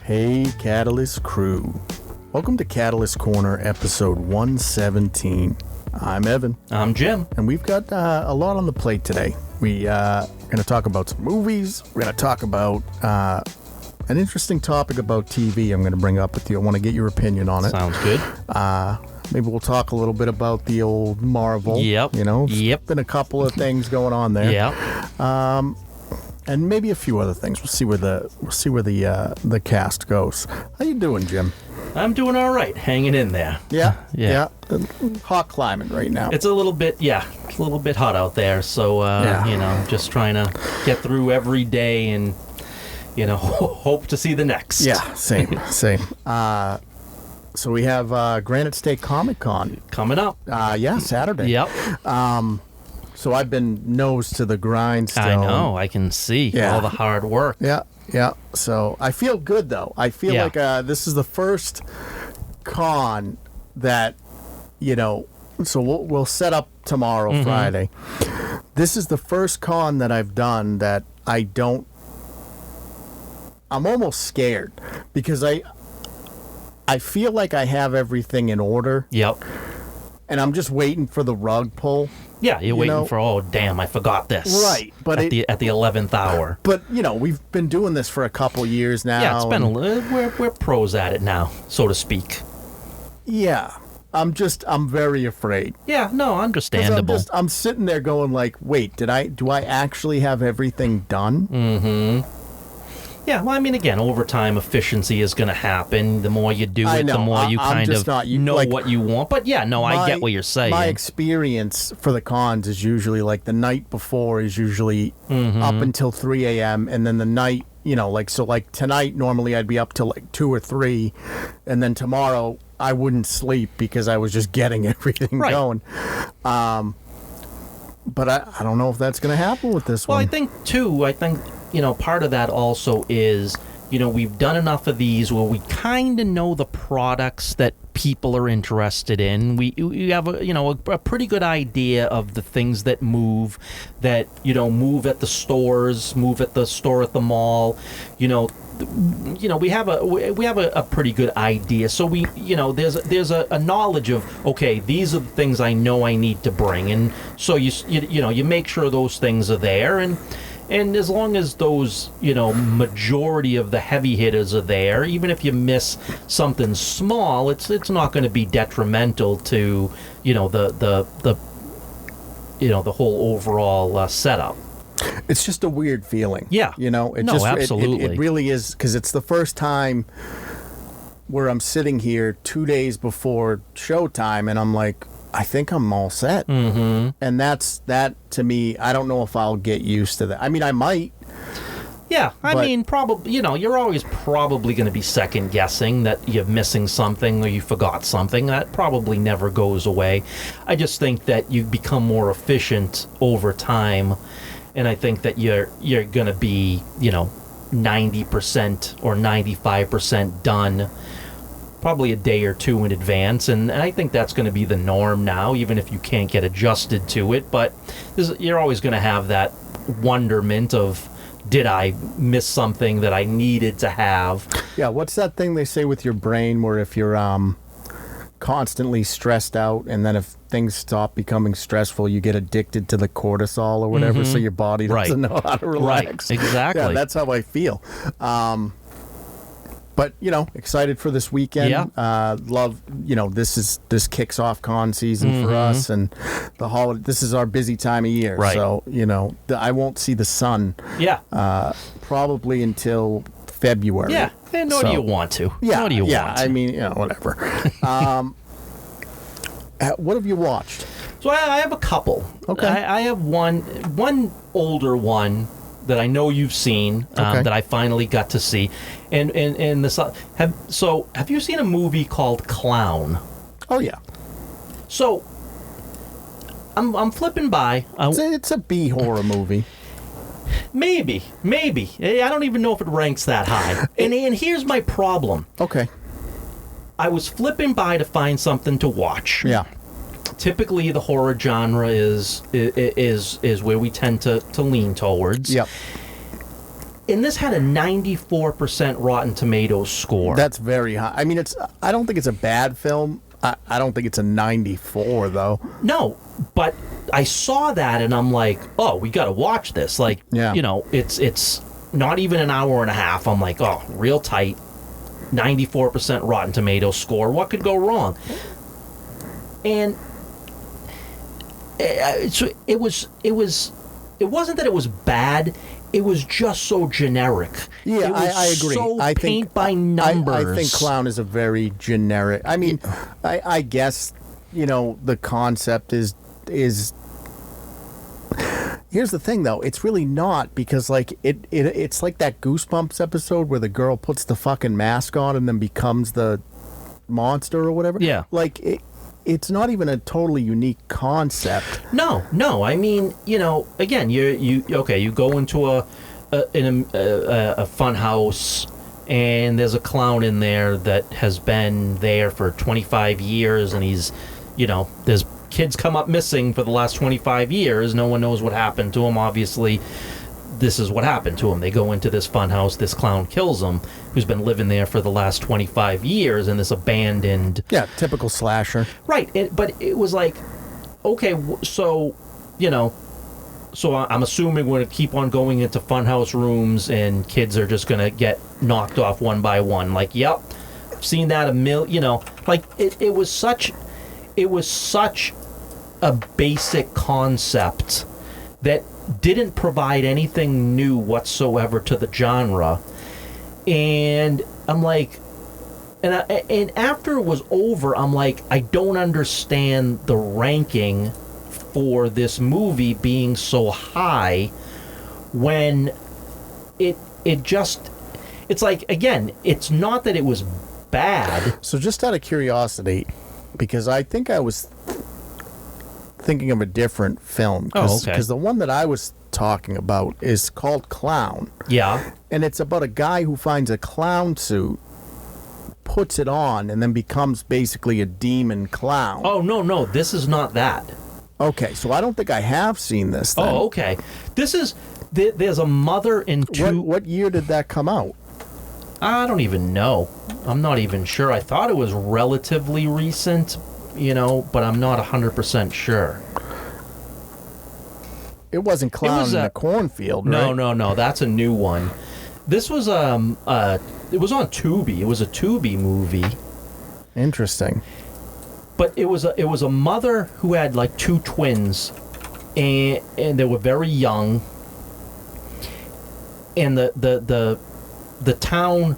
Hey, Catalyst crew. Welcome to Catalyst Corner, episode 117. I'm Evan. I'm Jim. And we've got a lot on the plate today. We're going to talk about some movies. We're going to talk about an interesting topic about TV I'm going to bring up with you. I want to get your opinion on it. Sounds good. Maybe we'll talk a little bit about the old Marvel. Yep. You know, Yep. Been a couple of things going on there. Yeah. And maybe a few other things. We'll see where the cast goes. How you doing, Jim? I'm doing all right. Hanging in there. Yeah. Yeah. Hot climate right now. It's a little bit hot out there. So, just trying to get through every day and, hope to see the next. Yeah, same. So we have Granite State Comic Con. Coming up. Saturday. Yep. So I've been nose to the grindstone. I know. I can see all the hard work. Yeah. So I feel good, though. I feel like this is the first con that, so we'll set up tomorrow, Friday. This is the first con that I've done that I'm almost scared because I feel like I have everything in order. Yep. And I'm just waiting for the rug pull. Yeah, you're waiting for, oh, damn, I forgot this. Right. But at the 11th hour. But, we've been doing this for a couple years now. Yeah, it's been a little, we're pros at it now, so to speak. Yeah. I'm very afraid. Yeah, no, understandable. I'm sitting there going like, wait, do I actually have everything done? Mm-hmm. Yeah, well, I mean, again, over time, efficiency is going to happen. The more you do it, the more you know what you want. But yeah, no, I get what you're saying. My experience for the cons is usually like the night before is usually up until 3 a.m. And then the night, like tonight, normally I'd be up till like 2 or 3. And then tomorrow I wouldn't sleep because I was just getting everything going. But I don't know if that's going to happen with this one. Well, I think, part of that also is, we've done enough of these where we kind of know the products that people are interested in. We have a pretty good idea of the things that move at the stores, move at the store at the mall. We have a pretty good idea. So there's a knowledge of, okay, these are the things I know I need to bring, and so you make sure those things are there, and as long as those, majority of the heavy hitters are there, even if you miss something small, it's not going to be detrimental to, the whole overall setup. It's just a weird feeling. Yeah. Absolutely. It really is, because it's the first time where I'm sitting here 2 days before showtime, and I'm like, I think I'm all set. Mm-hmm. And that to me, I don't know if I'll get used to that. I mean, I might. Yeah, I mean, probably, you're always probably going to be second guessing that you're missing something or you forgot something. That probably never goes away. I just think that you become more efficient over time, and I think that you're going to be, 90% or 95% done probably a day or two in advance, and I think that's going to be the norm now, even if you can't get adjusted to it. But you're always going to have that wonderment of, did I miss something that I needed to have? Yeah, what's that thing they say with your brain where if you're constantly stressed out, and then if things stop becoming stressful, you get addicted to the cortisol or whatever, so your body doesn't know how to relax. Right, exactly. Yeah, that's how I feel. But, excited for this weekend. Yeah. Love, this kicks off con season for us, and the holiday. This is our busy time of year. Right. So, I won't see the sun probably until February. Yeah, and nor do you want to. Yeah, nor do you want to. I mean, whatever. What have you watched? So I have a couple. Okay. I have one older one that I know you've seen, that I finally got to see, and this. Have you seen a movie called Clown? Oh yeah. So I'm flipping by. It's a B horror movie. Maybe. I don't even know if it ranks that high. And here's my problem. Okay. I was flipping by to find something to watch. Yeah. Typically, the horror genre is where we tend to lean towards. Yep. and this had a 94% Rotten Tomatoes score. That's very high. I mean, I don't think it's a bad film. I don't think it's a 94 though. No, but I saw that and I'm like, oh, we got to watch this. Like, Yeah. you know, it's not even an hour and a half. I'm like, oh, real tight, 94% Rotten Tomatoes score. What could go wrong? And it wasn't that it was bad. It was just so generic. Yeah, it was I agree. So I paint think by numbers. I think clown is a very generic. I mean, I guess, you know, the concept is. Here's the thing, though. It's really not, because like it's like that Goosebumps episode where the girl puts the fucking mask on and then becomes the monster or whatever. Yeah. Like it's not even a totally unique concept. No. I mean, you know, again, you go into a fun house and there's a clown in there that has been there for 25 years, and he's, you know, there's kids come up missing for the last 25 years. No one knows what happened to him. Obviously, this is what happened to him. They go into this fun house. This clown kills him, who's been living there for the last 25 years in this abandoned... Yeah, typical slasher. Right. But it was like, okay, so, you know, so I'm assuming we're going to keep on going into funhouse rooms and kids are just going to get knocked off one by one. Like, yep, I've seen that you know, like it was such a basic concept that didn't provide anything new whatsoever to the genre. And I'm like, and after it was over, I'm like, I don't understand the ranking for this movie being so high when it's like, again, it's not that it was bad. So just out of curiosity, because I think I was thinking of a different film. Oh, okay. Because the one that I was talking about is called Clown. Yeah. And it's about a guy who finds a clown suit, puts it on, and then becomes basically a demon clown. Oh, no, this is not that. Okay, so I don't think I have seen this then. Oh, okay. This is... There's a mother and two... What year did that come out? I don't even know. I'm not even sure. I thought it was relatively recent, you know, but I'm not 100% sure. It wasn't Clown in the Cornfield, right? No. That's a new one. This was it was on Tubi. It was a Tubi movie. Interesting. But it was a mother who had like two twins, and they were very young. And the town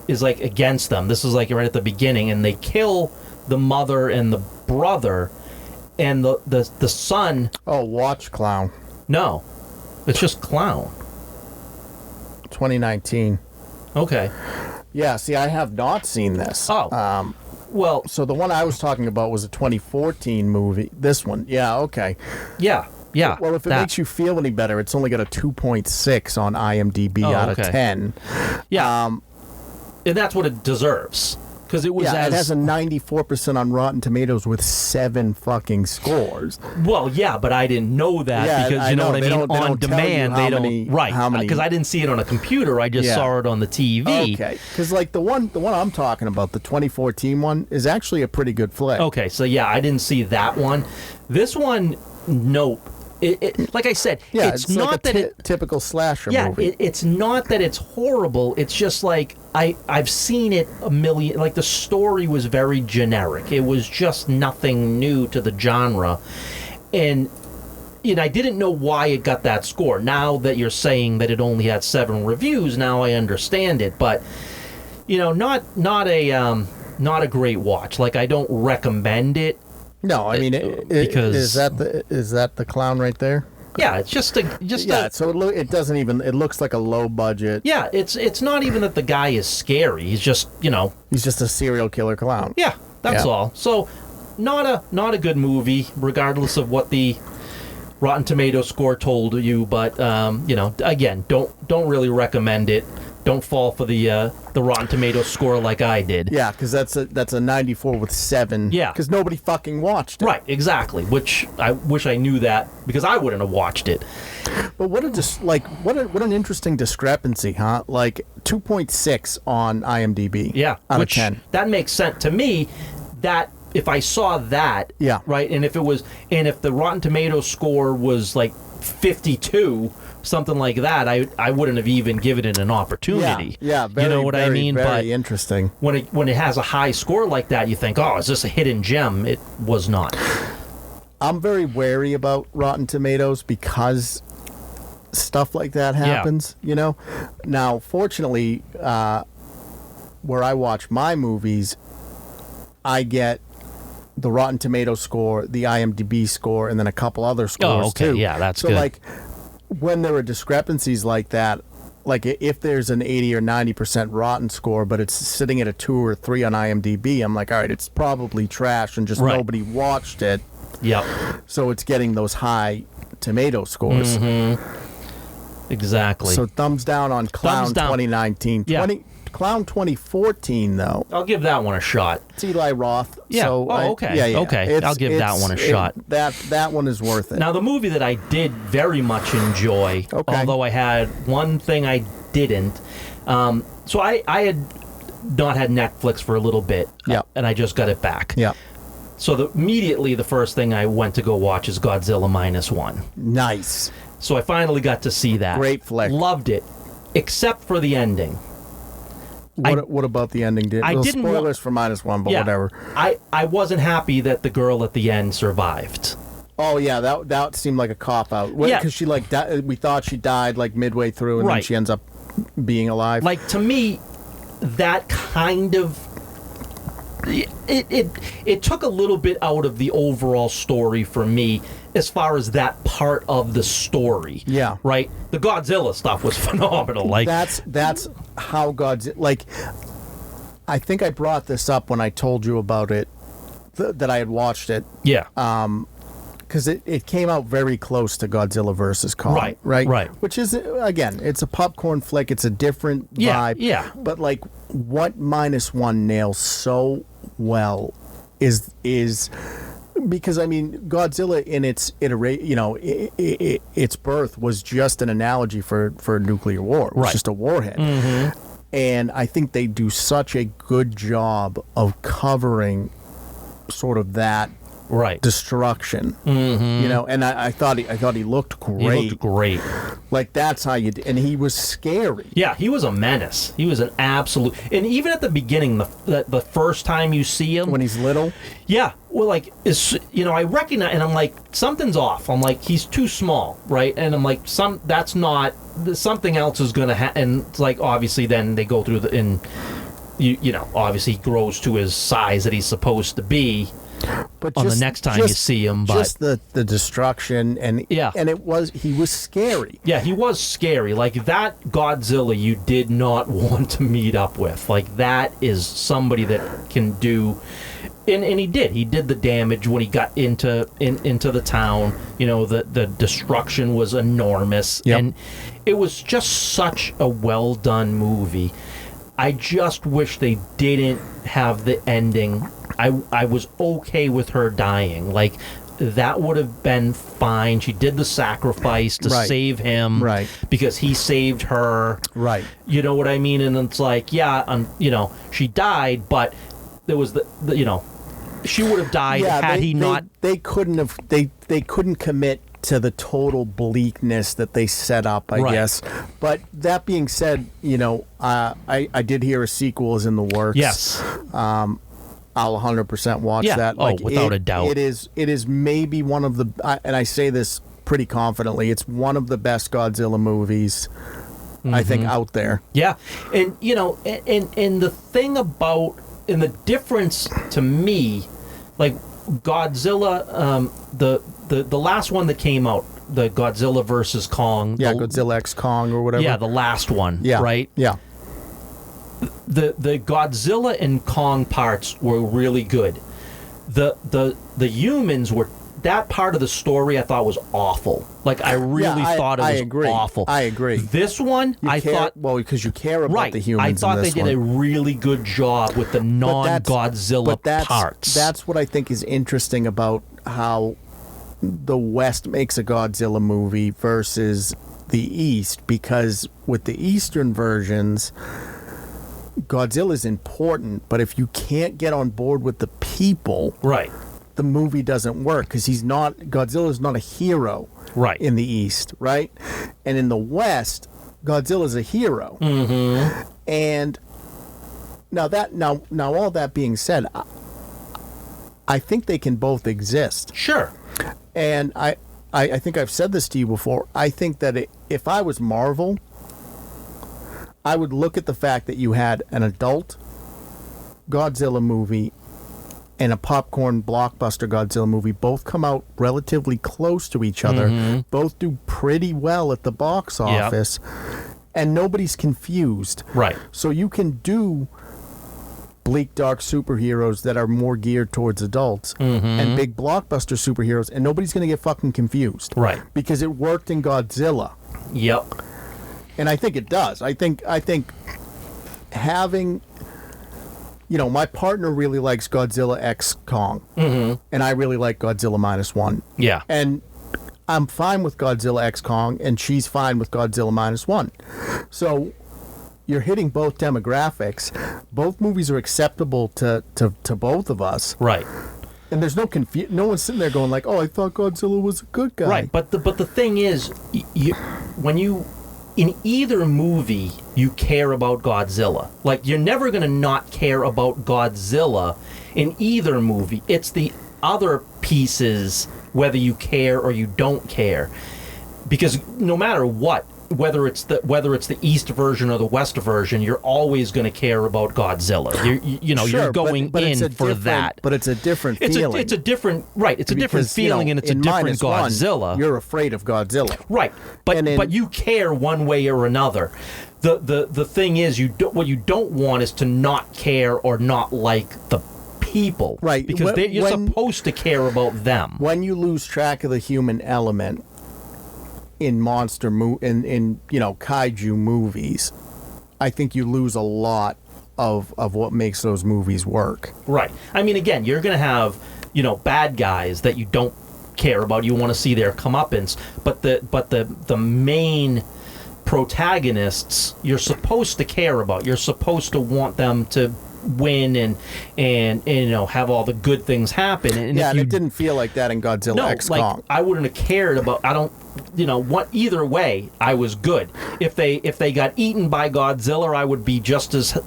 is like against them. This is like right at the beginning, and they kill the mother and the brother, and the son. Oh, watch Clown. No, it's just Clown. 2019. Okay. Yeah. See, I have not seen this. Oh. Well. So the one I was talking about was a 2014 movie. This one. Yeah. Okay. Yeah. Yeah. Well, if it makes you feel any better, it's only got a 2.6 on IMDb out of 10. Yeah. And that's what it deserves. Because it was it has a 94% on Rotten Tomatoes with 7 fucking scores. Well, yeah, but I didn't know that because, you know what I mean? On demand, they don't... Right, because I didn't see it on a computer. I just saw it on the TV. Okay, because like the one I'm talking about, the 2014 one, is actually a pretty good flick. Okay, so yeah, I didn't see that one. This one, nope. Like I said, it's not like that typical slasher movie. Yeah, it's not that it's horrible. It's just like I've seen it a million. Like the story was very generic. It was just nothing new to the genre, and I didn't know why it got that score. Now that you're saying that it only had 7 reviews, now I understand it. But not a great watch. Like I don't recommend it. No, I mean, because is that the clown right there? Yeah, it's just so it doesn't even. It looks like a low budget. Yeah, it's not even that the guy is scary. He's just he's just a serial killer clown. Yeah, that's all. So not a good movie, regardless of what the Rotten Tomato score told you. But again, don't really recommend it. don't fall for the Rotten Tomatoes score like I did. Yeah, because that's a 94 with 7. Yeah. Because nobody fucking watched it. Right, exactly. Which I wish I knew that, because I wouldn't have watched it. But what an interesting discrepancy, huh? Like 2.6 on IMDb. Yeah, out which, of 10. That makes sense to me. That if I saw that, Yeah. right, and if the Rotten Tomatoes score was like 52, something like that, I wouldn't have even given it an opportunity. Yeah, very, you know what I mean? Very but interesting. When it has a high score like that, you think, oh, is this a hidden gem? It was not. I'm very wary about Rotten Tomatoes because stuff like that happens, you know? Now, fortunately, where I watch my movies, I get the Rotten Tomatoes score, the IMDb score, and then a couple other scores, too. Yeah, that's so, good. So, like, when there are discrepancies like that, like if there's an 80 or 90% rotten score, but it's sitting at a 2 or 3 on IMDb, I'm like, all right, it's probably trash and just nobody watched it. Yep. So it's getting those high tomato scores. Exactly. So thumbs down on Clown Thumbs down. 2019. Yeah. Clown 2014, though. I'll give that one a shot. It's Eli Roth. Yeah. So Okay. Yeah. Okay. I'll give that one a shot. That one is worth it. Now, the movie that I did very much enjoy, although I had one thing I didn't. So I had not had Netflix for a little bit. Yeah. And I just got it back. Yeah. So immediately the first thing I went to go watch is Godzilla -1. Nice. So I finally got to see that. Great flick. Loved it, except for the ending. What about the ending? Spoilers for -1, but whatever. I wasn't happy that the girl at the end survived. Oh yeah, that seemed like a cop out. Yeah, because she we thought she died like midway through, and then she ends up being alive. Like, to me, that kind of it took a little bit out of the overall story for me, as far as that part of the story. Yeah. Right? The Godzilla stuff was phenomenal. Like, that's how Godzilla, like, I think I brought this up when I told you about it, that I had watched it. Yeah. Because it came out very close to Godzilla versus Kong. Right. Which is, again, it's a popcorn flick. It's a different vibe. Yeah. But, like, what -1 nails so well is because, I mean, Godzilla in its its birth was just an analogy for a nuclear war. It was just a warhead. Mm-hmm. And I think they do such a good job of covering sort of that destruction. Mm-hmm. You know, and I thought he looked great. He looked great. Like, that's how and he was scary. Yeah, he was a menace. He was an absolute. And even at the beginning, the first time you see him, when he's little. Yeah, well, like, I recognize, and I'm like, something's off. I'm like, he's too small, right? And I'm like, something else is gonna happen. And it's like, obviously, then they go through obviously he grows to his size that he's supposed to be. But on the next time you see him, but just the destruction and he was scary. Yeah, he was scary. Like, that Godzilla you did not want to meet up with. Like, that is somebody that can do, and he did the damage when he got into the town. You know, the destruction was enormous, and it was just such a well done movie. I just wish they didn't have the ending. I was okay with her dying. Like, that would have been fine. She did the sacrifice to save him, because he saved her. Right. You know what I mean? And it's like, she died, but there was she would have died had he not. They couldn't have. They couldn't commit to the total bleakness that they set up, I guess. But that being said, I did hear a sequel is in the works. Yes. I'll 100% watch that. Like, without a doubt. It is maybe one of the, and I say this pretty confidently, it's one of the best Godzilla movies, I think, out there. Yeah. And, and the thing about, and the difference to me, like, Godzilla, the last one that came out, the Godzilla versus Kong. Yeah, Godzilla X Kong or whatever. Yeah, the last one. Yeah. Right? Yeah. The Godzilla and Kong parts were really good. The humans were that part of the story I thought was awful. Like I really thought it was awful. I agree. This one, because you care about the humans. I thought in they this did a really good job with the non-Godzilla parts. That's what I think is interesting about how the West makes a Godzilla movie versus the East, because with the Eastern versions, Godzilla is important, but if you can't get on board with the people, right, the movie doesn't work, because Godzilla's not a hero, right, in the East, right? And in the West, Godzilla's a hero. Mm-hmm. And now all that being said, I think they can both exist. Sure. And I think I've said this to you before. I think that if I was Marvel, I would look at the fact that you had an adult Godzilla movie and a popcorn blockbuster Godzilla movie both come out relatively close to each other, mm-hmm. both do pretty well at the box office, and nobody's confused. Right. So you can do bleak, dark superheroes that are more geared towards adults, mm-hmm. and big blockbuster superheroes, and nobody's going to get fucking confused. Right. Because it worked in Godzilla. Yep. And I think it does. I think having, my partner really likes Godzilla X Kong, mm-hmm. and I really like Godzilla -1. Yeah. And I'm fine with Godzilla X Kong, and she's fine with Godzilla -1. So you're hitting both demographics. Both movies are acceptable to both of us. Right. And there's no no one's sitting there going like, "Oh, I thought Godzilla was a good guy." Right. But the thing is, when you in either movie you care about Godzilla. Like you're never going to not care about Godzilla in either movie. It's the other pieces whether you care or you don't care. Because no matter what, whether it's the East version or the West version, you're always going to care about Godzilla. You're going in for that. But it's a different feeling. It's a different It's a different feeling, and it's a different Godzilla. You're afraid of Godzilla, right? But you care one way or another. The thing is, what you don't want is to not care or not like the people, right? Because you're supposed to care about them. When you lose track of the human element in kaiju movies, I think you lose a lot of what makes those movies work. Right. I mean, again, you're going to have, bad guys that you don't care about. You want to see their comeuppance, but the main protagonists you're supposed to care about. You're supposed to want them to win and have all the good things happen. And it didn't feel like that in Godzilla X Kong. I wouldn't have cared about. I don't. Either way, I was good. If they got eaten by Godzilla, I would be just as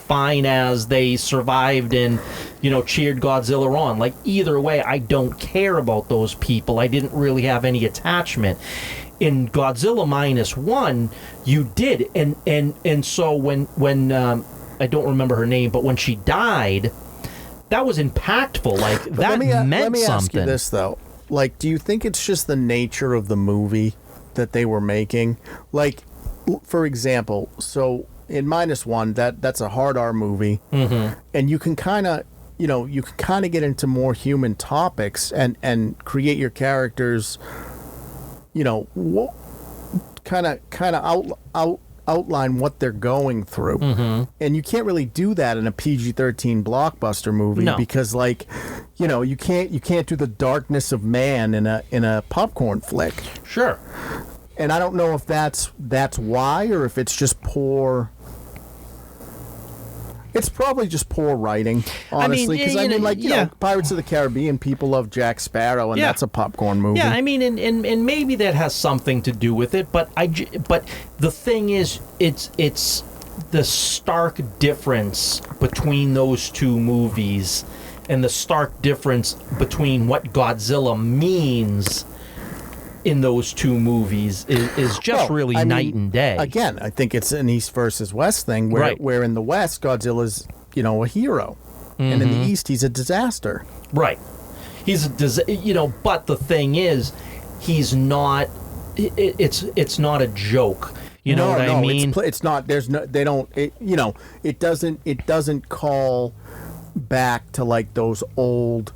fine as they survived and cheered Godzilla on. Like either way, I don't care about those people. I didn't really have any attachment. In Godzilla -1, you did, and so when I don't remember her name, but when she died, that was impactful. Like that meant something. Let me ask you this though. Like, do you think it's just the nature of the movie that they were making? Like, for example, so in -1, that's a hard R movie, mm-hmm. and you can kind of, get into more human topics and create your characters, kind of outline what they're going through, mm-hmm. and you can't really do that in a PG-13 blockbuster movie because, you can't do the darkness of man in a popcorn flick. Sure. And I don't know if that's why, or if it's just poor. It's probably just poor writing, honestly. Because Pirates of the Caribbean, people love Jack Sparrow, and that's a popcorn movie. Yeah, I mean, and maybe that has something to do with it. But the thing is, it's the stark difference between those two movies, and the stark difference between what Godzilla means in those two movies is just night and day. Again, I think it's an East versus West thing, where in the West, Godzilla's, a hero. Mm-hmm. And in the East, he's a disaster. Right. He's but the thing is, he's not, it's not a joke. You know what I mean? It's not, it doesn't call back to like those old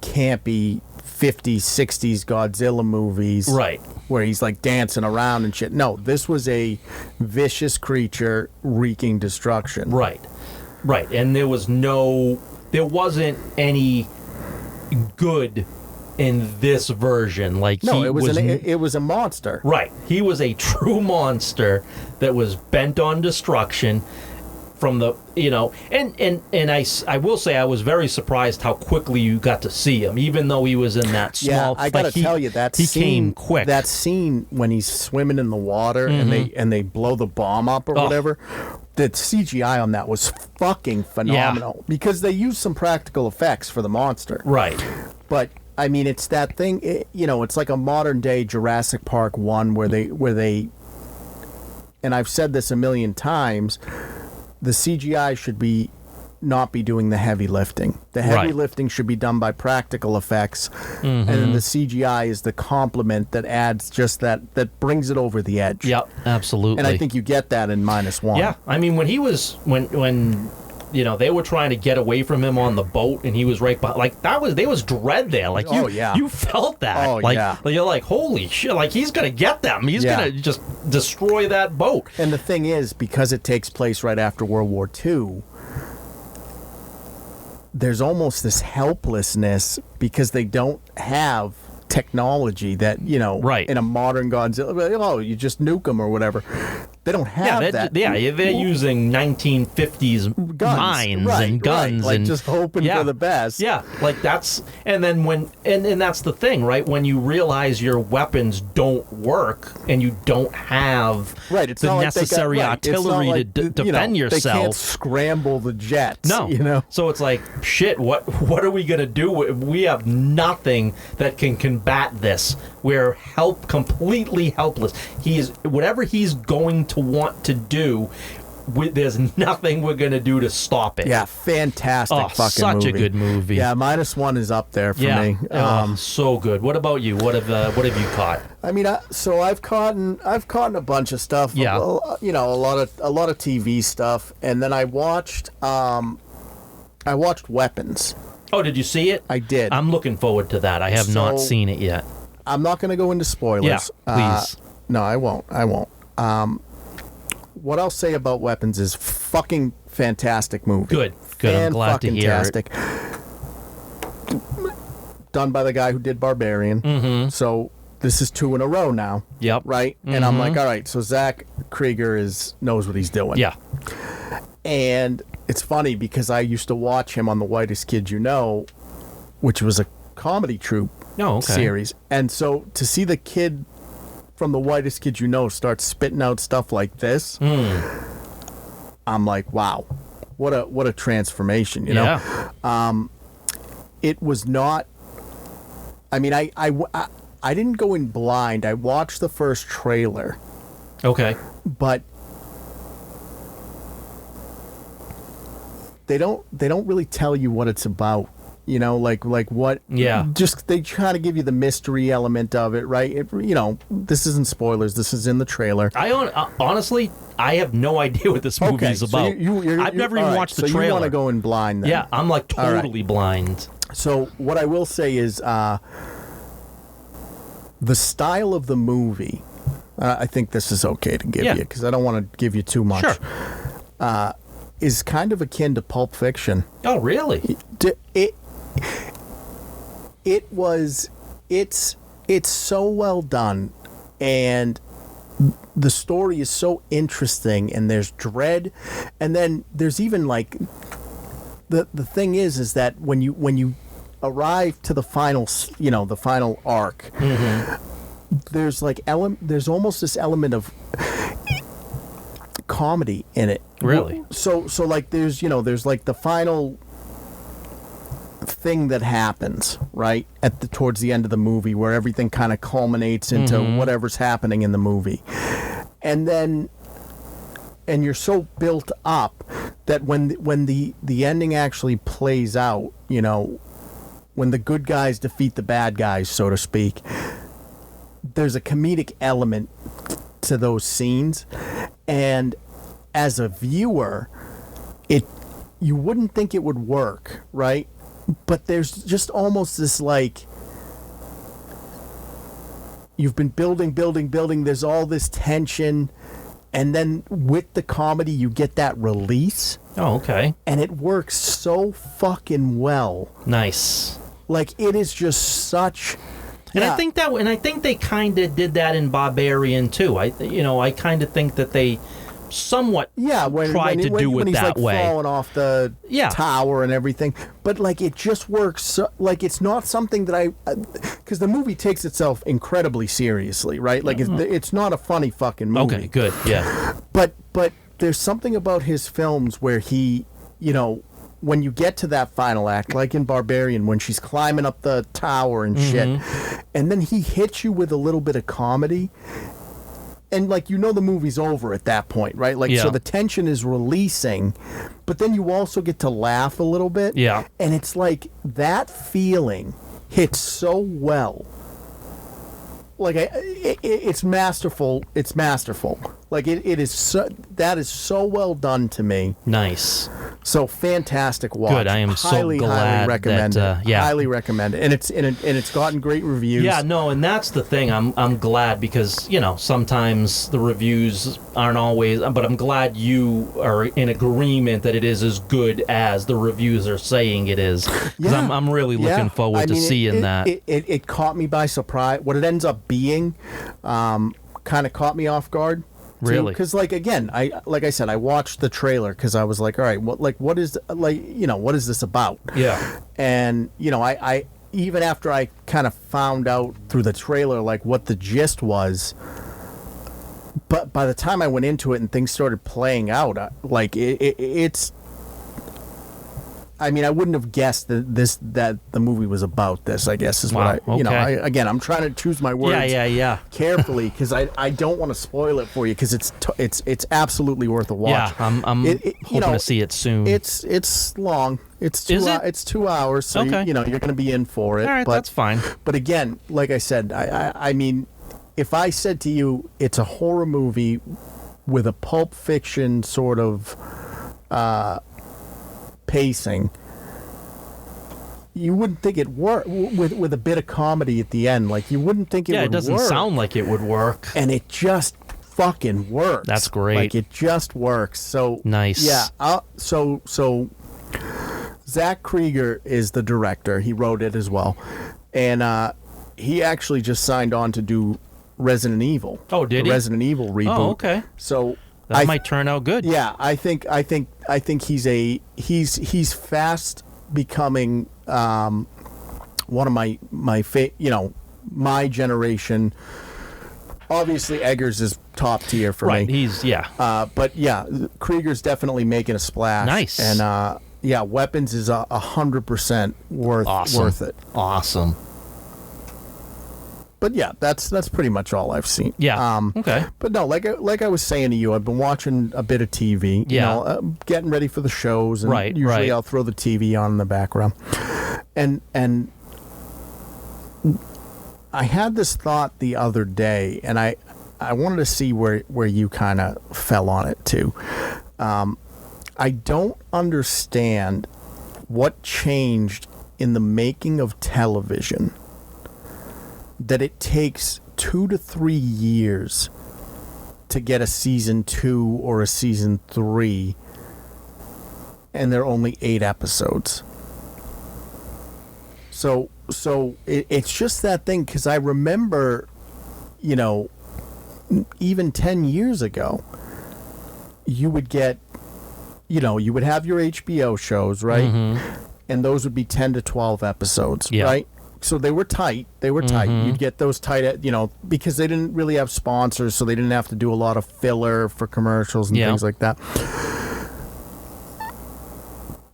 campy 50s, 60s Godzilla movies. Right. Where he's like dancing around and shit. No, this was a vicious creature wreaking destruction. Right. Right. And there wasn't any good in this version. Like, no, he it was a monster. Right. He was a true monster that was bent on destruction from the, and I will say I was very surprised how quickly you got to see him, even though he was in that small. Yeah, I gotta tell you, he came quick. That scene when he's swimming in the water and they blow the bomb up or whatever. The CGI on that was fucking phenomenal because they used some practical effects for the monster. Right. But I mean, it's that thing. It's like a modern day Jurassic Park 1 where they, and I've said this a million times. The CGI should not be doing the heavy lifting. The heavy lifting should be done by practical effects, and then the CGI is the complement that adds just that brings it over the edge. Yep, absolutely. And I think you get that in -1. Yeah, I mean when he was when they were trying to get away from him on the boat, and he was right behind. Like there was dread there. Like you felt that. Oh like, yeah. You're like, holy shit! Like he's gonna get them. He's gonna just destroy that boat. And the thing is, because it takes place right after World War II, there's almost this helplessness because they don't have technology that in a modern Godzilla. You just nuke them or whatever. They don't have that. Yeah, they're using 1950s mines and guns, like and just hoping for the best. Yeah, like that's, and then and that's the thing, right? When you realize your weapons don't work and you don't have it's the necessary artillery to defend yourself, they can't scramble the jets. No, so it's like shit. What are we gonna do? We have nothing that can combat this. We're completely helpless. Whatever he's going to want to do, there's nothing we're going to do to stop it. Yeah, fantastic fucking such movie. A good movie. Yeah, -1 is up there for me. So good. What about you? What have you caught? I mean, I've caught a bunch of stuff. Yeah. A lot of TV stuff, and then I watched Weapons. Oh, did you see it? I did. I'm looking forward to that. I have not seen it yet. I'm not going to go into spoilers. Yeah, please. No, I won't. What I'll say about Weapons is fucking fantastic movie. Good. I'm glad to hear it. Done by the guy who did Barbarian. Mm-hmm. So this is 2 in a row now. Yep. Right? Mm-hmm. And I'm like, all right, so Zach Krieger knows what he's doing. Yeah. And it's funny because I used to watch him on The Whitest Kid You Know, which was a comedy troupe series. And so to see the kid from The Whitest Kid You Know start spitting out stuff like this, I'm like, wow, what a transformation, you know? It was not, I mean, I didn't go in blind. I watched the first trailer. Okay. But they don't really tell you what it's about. Like what? Yeah. Just they try to give you the mystery element of it, right? This isn't spoilers. This is in the trailer. Honestly, I have no idea what this movie is about. I've never even watched the trailer. You want to go in blind then? Yeah, I'm like totally blind. So what I will say is the style of the movie. I think this is okay to give you because I don't want to give you too much. Sure. Is kind of akin to Pulp Fiction. Oh, really? It's so well done, and the story is so interesting, and there's dread, and then there's even like the thing is that when you arrive to the final the final arc, there's like there's almost this element of comedy in it. Really? So like there's like the final thing that happens right towards the end of the movie where everything kind of culminates into whatever's happening in the movie, and you're so built up that when the ending actually plays out, when the good guys defeat the bad guys, so to speak, there's a comedic element to those scenes, and as a viewer, you wouldn't think it would work, right? But there's just almost this like you've been building. There's all this tension, and then with the comedy, you get that release. Oh, okay. And it works so fucking well. Nice. Like, it is just such. And yeah. I think they kind of did that in Barbarian too. I kind of think that they somewhat tried to do it he's that like way. Falling off the tower and everything, but like it just works. So, like, it's not something that because the movie takes itself incredibly seriously, right? Like it's not a funny fucking movie. Okay, good, yeah. But there's something about his films where he, when you get to that final act, like in Barbarian, when she's climbing up the tower and shit, and then he hits you with a little bit of comedy. And, like, the movie's over at that point, right? Like, so the tension is releasing, but then you also get to laugh a little bit. Yeah. And it's like that feeling hits so well. Like, it's masterful. It's masterful. Like, it is so, that is so well done to me. Nice. So fantastic watch. Good. I am highly, so glad highly recommend that, it. Highly recommend it. And it's gotten great reviews. Yeah, no, and that's the thing. I'm glad because, sometimes the reviews aren't always, but I'm glad you are in agreement that it is as good as the reviews are saying it is. Because I'm really looking forward to seeing that. It caught me by surprise. What it ends up being kind of caught me off guard. Really? Because, like, again, like I said, I watched the trailer because I was like, all right, what is this about? Yeah. And, I even after I kind of found out through the trailer, like, what the gist was, but by the time I went into it and things started playing out, it's... I mean, I wouldn't have guessed that the movie was about this, I guess, is what again, I'm trying to choose my words carefully because I don't want to spoil it for you because it's absolutely worth a watch. Yeah, I'm hoping to see it soon. It's long. It's 2 hours, so okay. You're going to be in for it. All right, that's fine. But again, like I said, I mean, if I said to you it's a horror movie with a Pulp Fiction sort of pacing, you wouldn't think it worked with a bit of comedy at the end. Like, you wouldn't think it would work. Yeah, it doesn't sound like it would work. And it just fucking works. That's great. Like, it just works. So nice. Yeah. So Zach Krieger is the director. He wrote it as well, and he actually just signed on to do Resident Evil. Oh, did he? Resident Evil reboot. Oh, okay. So that might turn out good. Yeah, I think he's fast becoming one of my my generation. Obviously, Eggers is top tier for me. Right, he's but yeah, Krieger's definitely making a splash. Nice. And Weapons is 100% worth it. Awesome. But yeah, that's pretty much all I've seen. Yeah. Okay. But no, like I was saying to you, I've been watching a bit of TV. Yeah. Getting ready for the shows, and right. Usually I'll throw the TV on in the background. And I had this thought the other day, and I wanted to see where you kind of fell on it too. I don't understand what changed in the making of television that it takes 2 to 3 years to get a season 2 or a season 3, and there are only 8 episodes. So it's just that thing, because I remember, even 10 years ago, you would get, you would have your HBO shows, right? Mm-hmm. And those would be 10 to 12 episodes, right? So they were tight. Mm-hmm. You'd get those tight, because they didn't really have sponsors, so they didn't have to do a lot of filler for commercials and things like that.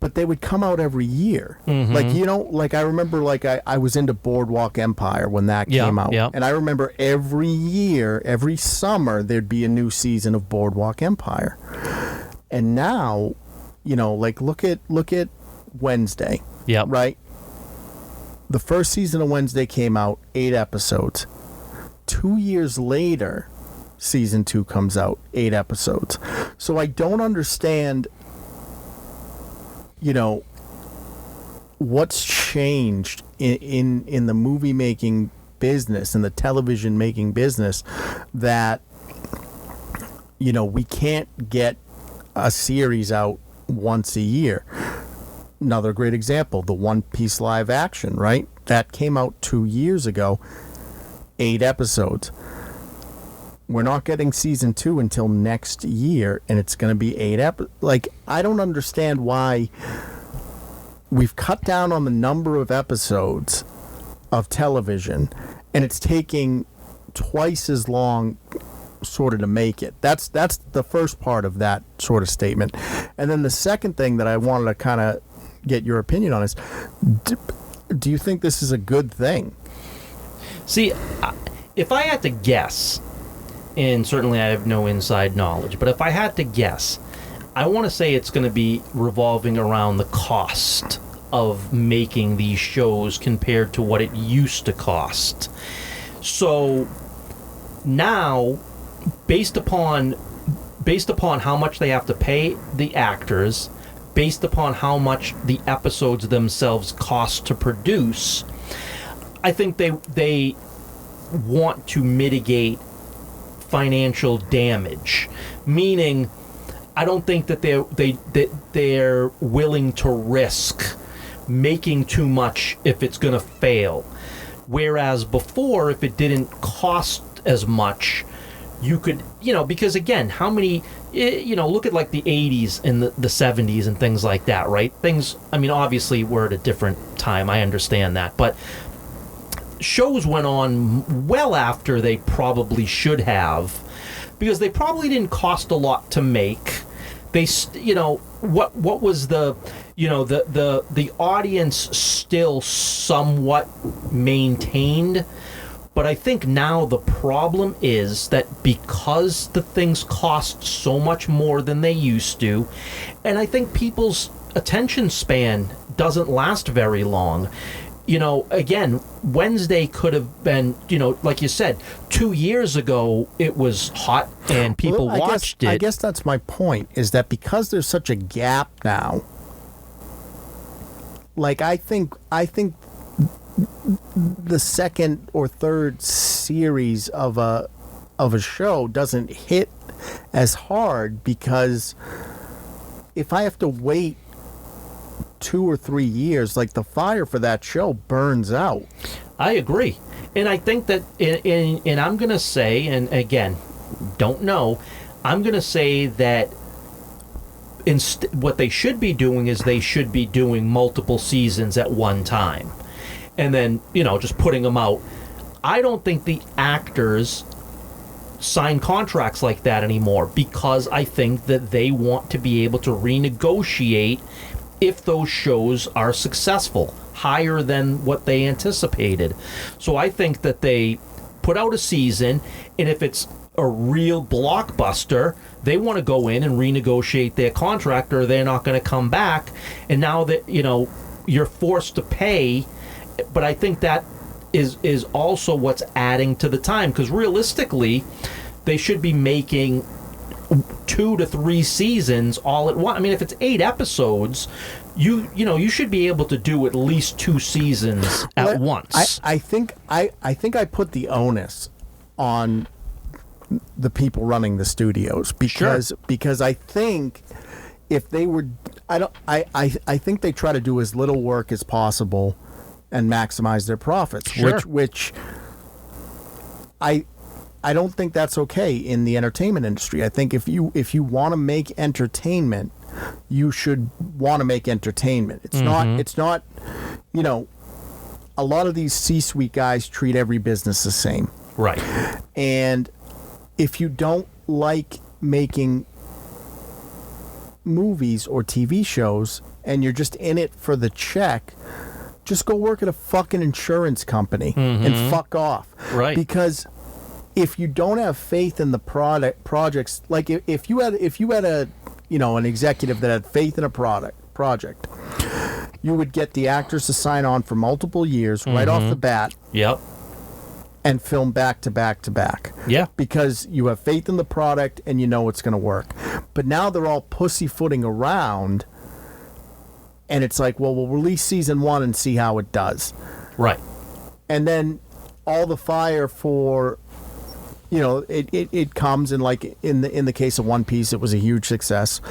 But they would come out every year. Mm-hmm. I remember, I was into Boardwalk Empire when that came out. And I remember every year, every summer, there'd be a new season of Boardwalk Empire. And now, look at Wednesday. Yeah. Right? The first season of Wednesday came out, 8 episodes. 2 years later, season 2 comes out, 8 episodes. So I don't understand, what's changed in the movie making business, in the television making business, that, you know, we can't get a series out once a year. Another great example, the One Piece live action, right? That came out 2 years ago, 8 episodes. We're not getting season 2 until next year, and it's going to be 8 episodes. Like, I don't understand why we've cut down on the number of episodes of television, and it's taking twice as long sort of to make it. That's the first part of that sort of statement. And then the second thing that I wanted to kind of get your opinion on is, do you think this is a good thing? See, if I had to guess, and certainly I have no inside knowledge, but if I had to guess, I want to say it's going to be revolving around the cost of making these shows compared to what it used to cost. So now, based upon how much they have to pay the actors, based upon how much the episodes themselves cost to produce, I think they want to mitigate financial damage. Meaning, I don't think that they're willing to risk making too much if it's going to fail. Whereas before, if it didn't cost as much, you could, you know, because again, how many, you know, look at like the 80s and the 70s and things like that, right? Things, I mean, obviously we're at a different time, I understand that, but shows went on well after they probably should have, because they probably didn't cost a lot to make. They, you know, what was the, you know, the audience still somewhat maintained. But I think now the problem is that because the things cost so much more than they used to, and I think people's attention span doesn't last very long. You know, again, Wednesday could have been, you know, like you said, 2 years ago it was hot and people watched it. I guess that's my point, is that because there's such a gap now, like I think the second or third series of a show doesn't hit as hard, because if I have to wait 2 or 3 years, like the fire for that show burns out. I agree. And I think that, and I'm going to say, and again, don't know, I'm going to say that what they should be doing is they should be doing multiple seasons at one time. And then, you know, just putting them out. I don't think the actors sign contracts like that anymore, because I think that they want to be able to renegotiate if those shows are successful, higher than what they anticipated. So I think that they put out a season, and if it's a real blockbuster, they want to go in and renegotiate their contract, or they're not going to come back. And now that, you know, you're forced to pay. But I think that is also what's adding to the time, because realistically, they should be making 2 to 3 seasons all at once. I mean, if it's 8 episodes, you know you should be able to do at least 2 seasons at once. I think I put the onus on the people running the studios, because I think if they were, I think they try to do as little work as possible and maximize their profits, which I don't think that's okay in the entertainment industry. I think if you want to make entertainment, you should want to make entertainment. It's not, you know, a lot of these C-suite guys treat every business the same. Right. And if you don't like making movies or TV shows and you're just in it for the check, just go work at a fucking insurance company and fuck off. Right. Because if you don't have faith in the projects, like if you had a, you know, an executive that had faith in a project, you would get the actors to sign on for multiple years right off the bat. Yep. And film back to back to back. Yeah. Because you have faith in the product and you know it's going to work. But now they're all pussyfooting around, and it's like, well, we'll release season 1 and see how it does. Right. And then all the fire for, it comes, and like in the case of One Piece, it was a huge success.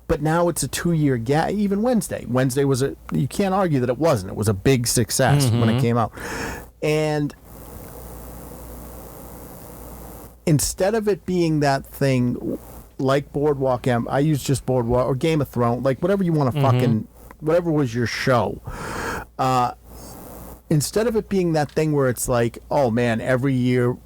But now it's a 2-year gap. Even Wednesday was you can't argue that it wasn't. It was a big success when it came out. And instead of it being that thing like Boardwalk I use just Boardwalk or Game of Thrones, like whatever you want to fucking, whatever was your show. Instead of it being that thing where it's like, oh man, every year,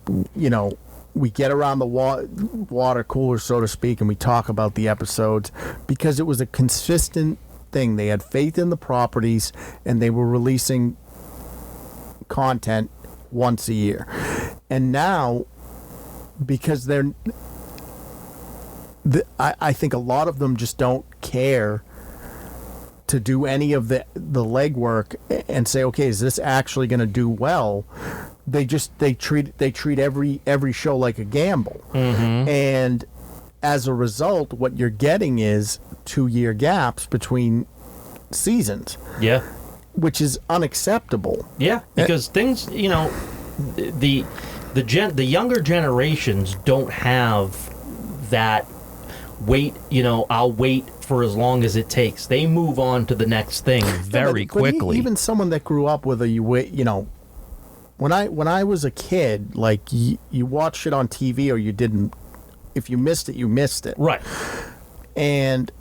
we get around the water cooler, so to speak, and we talk about the episodes, because it was a consistent thing. They had faith in the properties, and they were releasing content once a year. And now, because I think a lot of them just don't care to do any of the legwork and say, okay, is this actually going to do well? They treat every show like a gamble. And as a result, what you're getting is 2-year gaps between seasons. Yeah. Which is unacceptable. Yeah, because things, the younger generations don't have that wait, I'll wait for as long as it takes. They move on to the next thing very quickly. Even someone that grew up with when I was a kid, like you watched it on TV or you didn't. If you missed it, you missed it. Right. And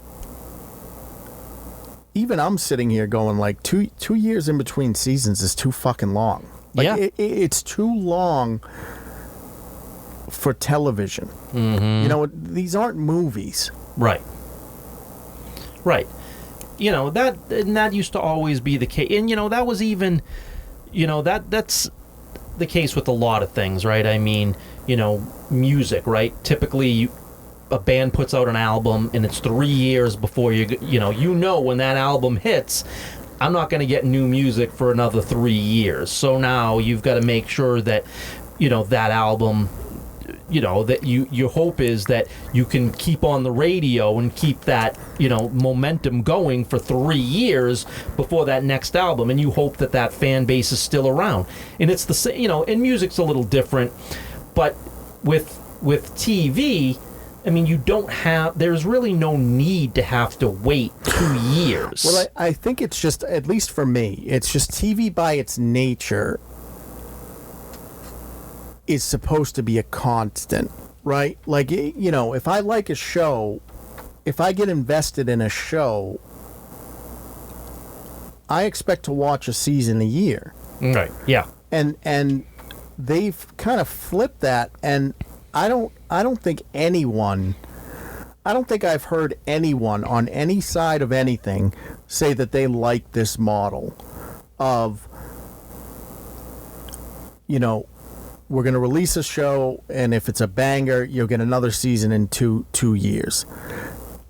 even I'm sitting here going like 2 years in between seasons is too fucking long. Like, it's too long for television. These aren't movies. Right. That used to always be the case. And that was even, that's the case with a lot of things, right? I mean, music, right? Typically a band puts out an album and it's 3 years before when that album hits, I'm not going to get new music for another 3 years. So now you've got to make sure that that album, that your hope is that you can keep on the radio and keep that momentum going for 3 years before that next album, and you hope that fan base is still around. And it's the same, and music's a little different, but with TV, I mean, there's really no need to have to wait 2 years. Well, I think it's just, at least for me, it's just TV by its nature is supposed to be a constant, right? Like, if I like a show, if I get invested in a show, I expect to watch a season a year. Right, yeah. And they've kind of flipped that, and I don't think I've heard anyone on any side of anything say that they like this model of, we're going to release a show, and if it's a banger, you'll get another season in two years.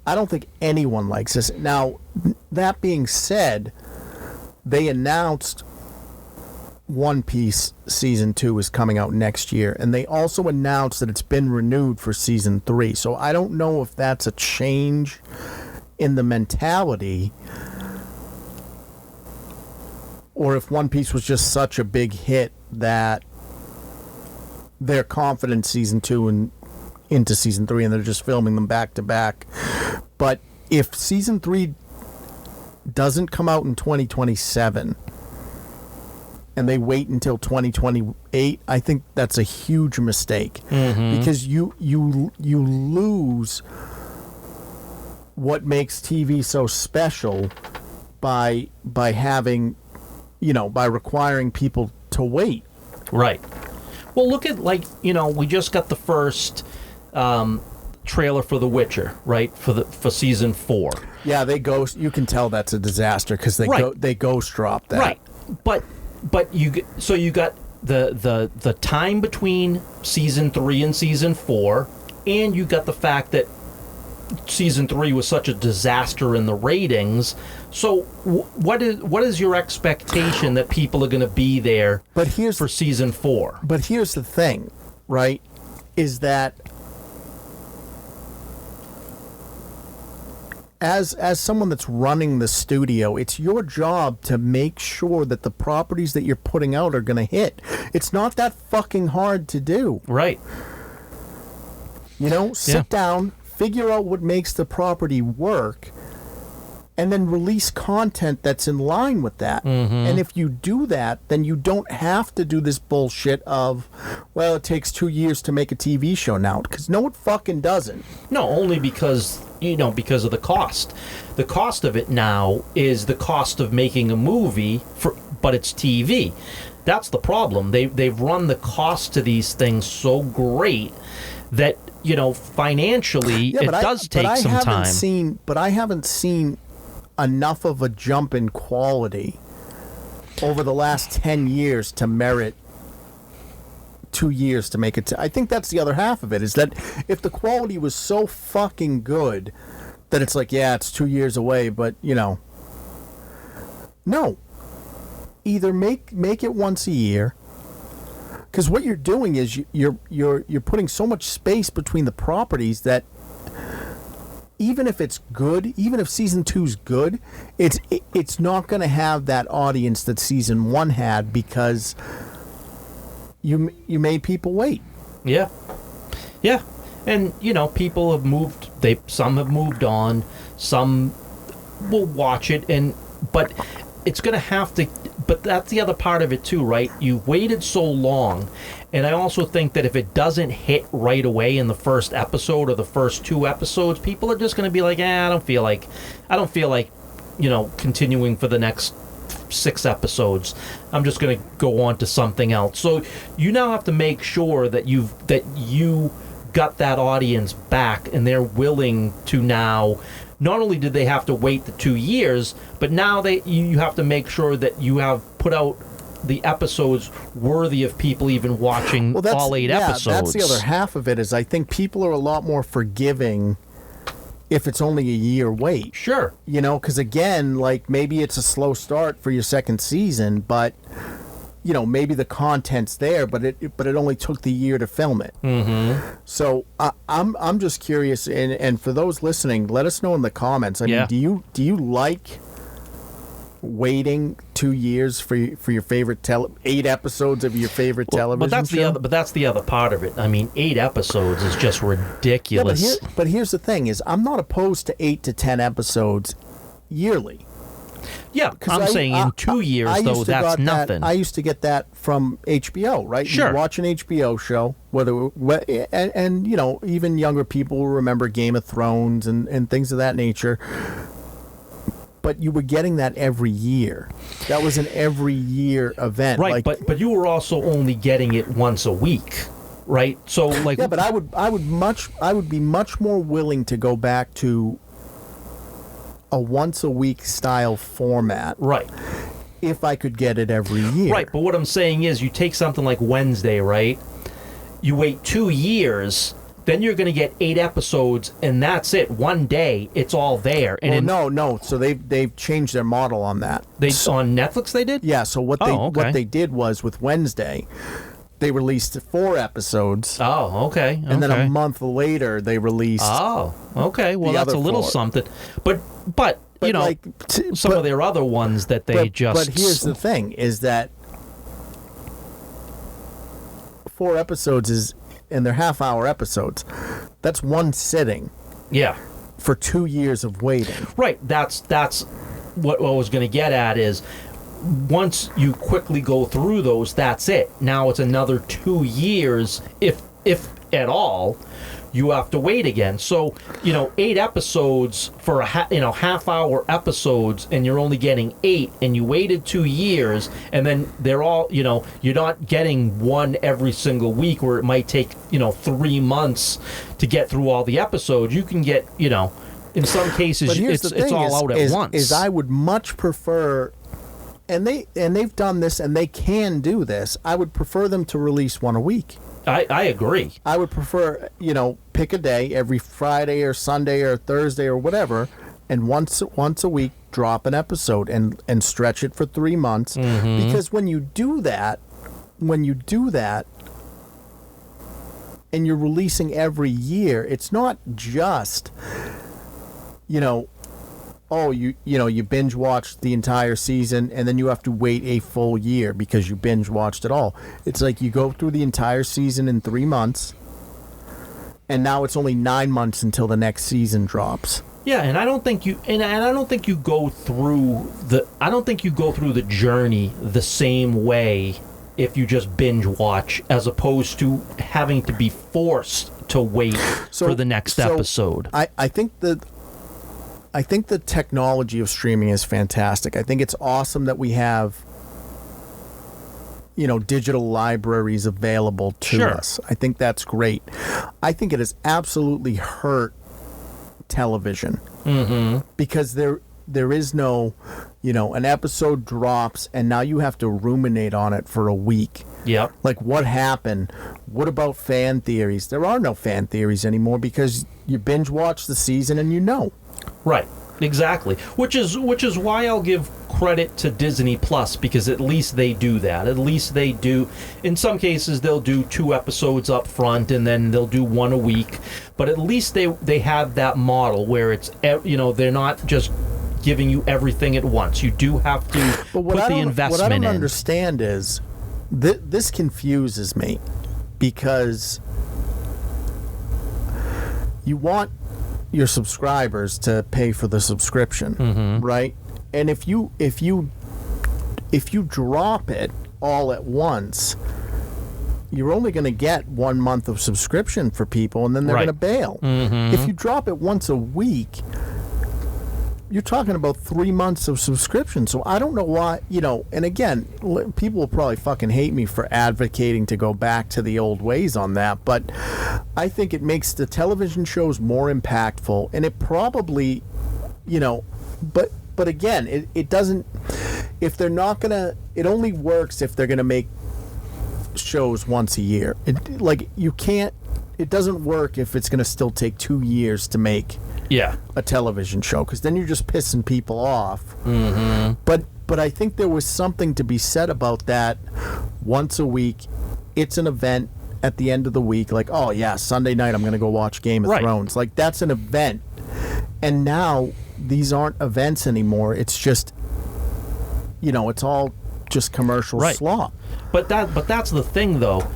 I don't think anyone likes this. Now, that being said, they announced One Piece Season 2 is coming out next year, and they also announced that it's been renewed for Season 3. So I don't know if that's a change in the mentality, or if One Piece was just such a big hit that they're confident Season 2 and into Season 3, and they're just filming them back to back. But if Season 3 doesn't come out in 2027 and they wait until 2028, I think that's a huge mistake. Because you lose what makes TV so special by having, by requiring people to wait. Right. Well, look at, we just got the first trailer for The Witcher, right? For Season 4. Yeah, you can tell that's a disaster because they ghost drop that. Right. But you got the time between Season 3 and Season 4, and you got the fact that Season 3 was such a disaster in the ratings. So what is your expectation that people are going to be there for Season 4? But here's the thing, right, is that as someone that's running the studio, it's your job to make sure that the properties that you're putting out are going to hit. It's not that fucking hard to do. Right. You know, sit down, figure out what makes the property work, and then release content that's in line with that. And if you do that, then you don't have to do this bullshit of, well, it takes 2 years to make a TV show now. Because no, it fucking doesn't. No, only because, because of the cost. The cost of it now is the cost of making a movie, but it's TV. That's the problem. They've run the cost to these things so great that, financially, it does take some time. But I haven't seen enough of a jump in quality over the last 10 years to merit 2 years to make it. I think that's the other half of it, is that if the quality was so fucking good that it's like, yeah, it's 2 years away, but no. Either make it once a year, because what you're doing is you're putting so much space between the properties that even if it's good, even if season 2's good, it's not going to have that audience that season 1 had, because you made people wait. Yeah. And people have moved. Some have moved on. Some will watch it, but it's going to have to. But that's the other part of it too, right? You waited so long, and I also think that if it doesn't hit right away in the first episode or the first 2 episodes, people are just going to be like, I don't feel like, continuing for the next 6 episodes. I'm just going to go on to something else. So you now have to make sure that you got that audience back, and they're willing to now. Not only did they have to wait the 2 years, but now you have to make sure that you have put out the episodes worthy of people even watching all 8 episodes. That's the other half of it, is I think people are a lot more forgiving if it's only a year wait. Sure. Because again, like, maybe it's a slow start for your second season, but maybe the content's there, but it only took the year to film it. So I'm just curious, and for those listening, let us know in the comments. I mean, do you like waiting 2 years for your favorite 8 episodes of your favorite television show? But that's the other part of it. I mean, 8 episodes is just ridiculous. But here's the thing: is I'm not opposed to 8 to 10 episodes yearly. Yeah, I'm saying in 2 years, though, that's nothing. I used to get that from HBO, right? Sure. You watch an HBO show, and even younger people will remember Game of Thrones and things of that nature. But you were getting that every year. That was an every year event. Right, but you were also only getting it once a week, right? So but I would be much more willing to go back to a once a week style format, right, if I could get it every year. Right, but what I'm saying is, you take something like Wednesday, right? You wait 2 years, then you're going to get 8 episodes, and that's it. One day, it's all there. And no. So they've changed their model on that. On Netflix they did? Yeah. So what they did was, with Wednesday, they released 4 episodes. Oh, okay. And then a month later, they released. Oh, okay. Well, that's a little 4. something. But some of their other ones that they just. But here's the thing: is that 4 episodes and they're half-hour episodes. That's one sitting. Yeah. For 2 years of waiting. Right. That's what I was going to get at is, once you quickly go through those, that's it. Now it's another 2 years, if at all, you have to wait again. So, 8 episodes for half-hour episodes, and you're only getting 8, and you waited 2 years, and then they're all, you're not getting one every single week, where it might take, 3 months to get through all the episodes. You can get, in some cases, it's all out at once. I would much prefer, and they've done this, and they can do this, I would prefer them to release one a week. I agree. I would prefer, pick a day, every Friday or Sunday or Thursday or whatever, and once a week drop an episode and stretch it for 3 months. Because when you do that, and you're releasing every year, it's not just, oh, you binge watched the entire season and then you have to wait a full year because you binge watched it all. It's like you go through the entire season in 3 months, and now it's only 9 months until the next season drops. Yeah, and I don't think you go through the journey the same way if you just binge watch, as opposed to having to be forced to wait for the next episode. I think the technology of streaming is fantastic. I think it's awesome that we have, digital libraries available to us. I think that's great. I think it has absolutely hurt television, because there is no, an episode drops and now you have to ruminate on it for a week. Yep. Like, what happened? What about fan theories? There are no fan theories anymore because you binge watch the season and Right. Exactly. Which is why I'll give credit to Disney Plus, because at least they do that. At least they do. In some cases, they'll do 2 episodes up front and then they'll do 1 a week. But at least they have that model where it's, they're not just giving you everything at once. You do have to put the investment in. What I don't understand is this confuses me, because you want your subscribers to pay for the subscription, right? And if you drop it all at once, you're only going to get 1 month of subscription for people, and then they're going to bail. If you drop it once a week, you're talking about 3 months of subscription. So I don't know why, and again, people will probably fucking hate me for advocating to go back to the old ways on that, but I think it makes the television shows more impactful, and it probably, but again, it doesn't, if they're not gonna, it only works if they're gonna make shows once a year. It doesn't work if it's gonna still take 2 years to make a television show, because then you're just pissing people off. But I think there was something to be said about that. Once a week, it's an event at the end of the week, like, oh yeah, Sunday night I'm going to go watch Game of Thrones. Like, that's an event. And now these aren't events anymore. It's just, it's all just commercial slop. But that's the thing, though.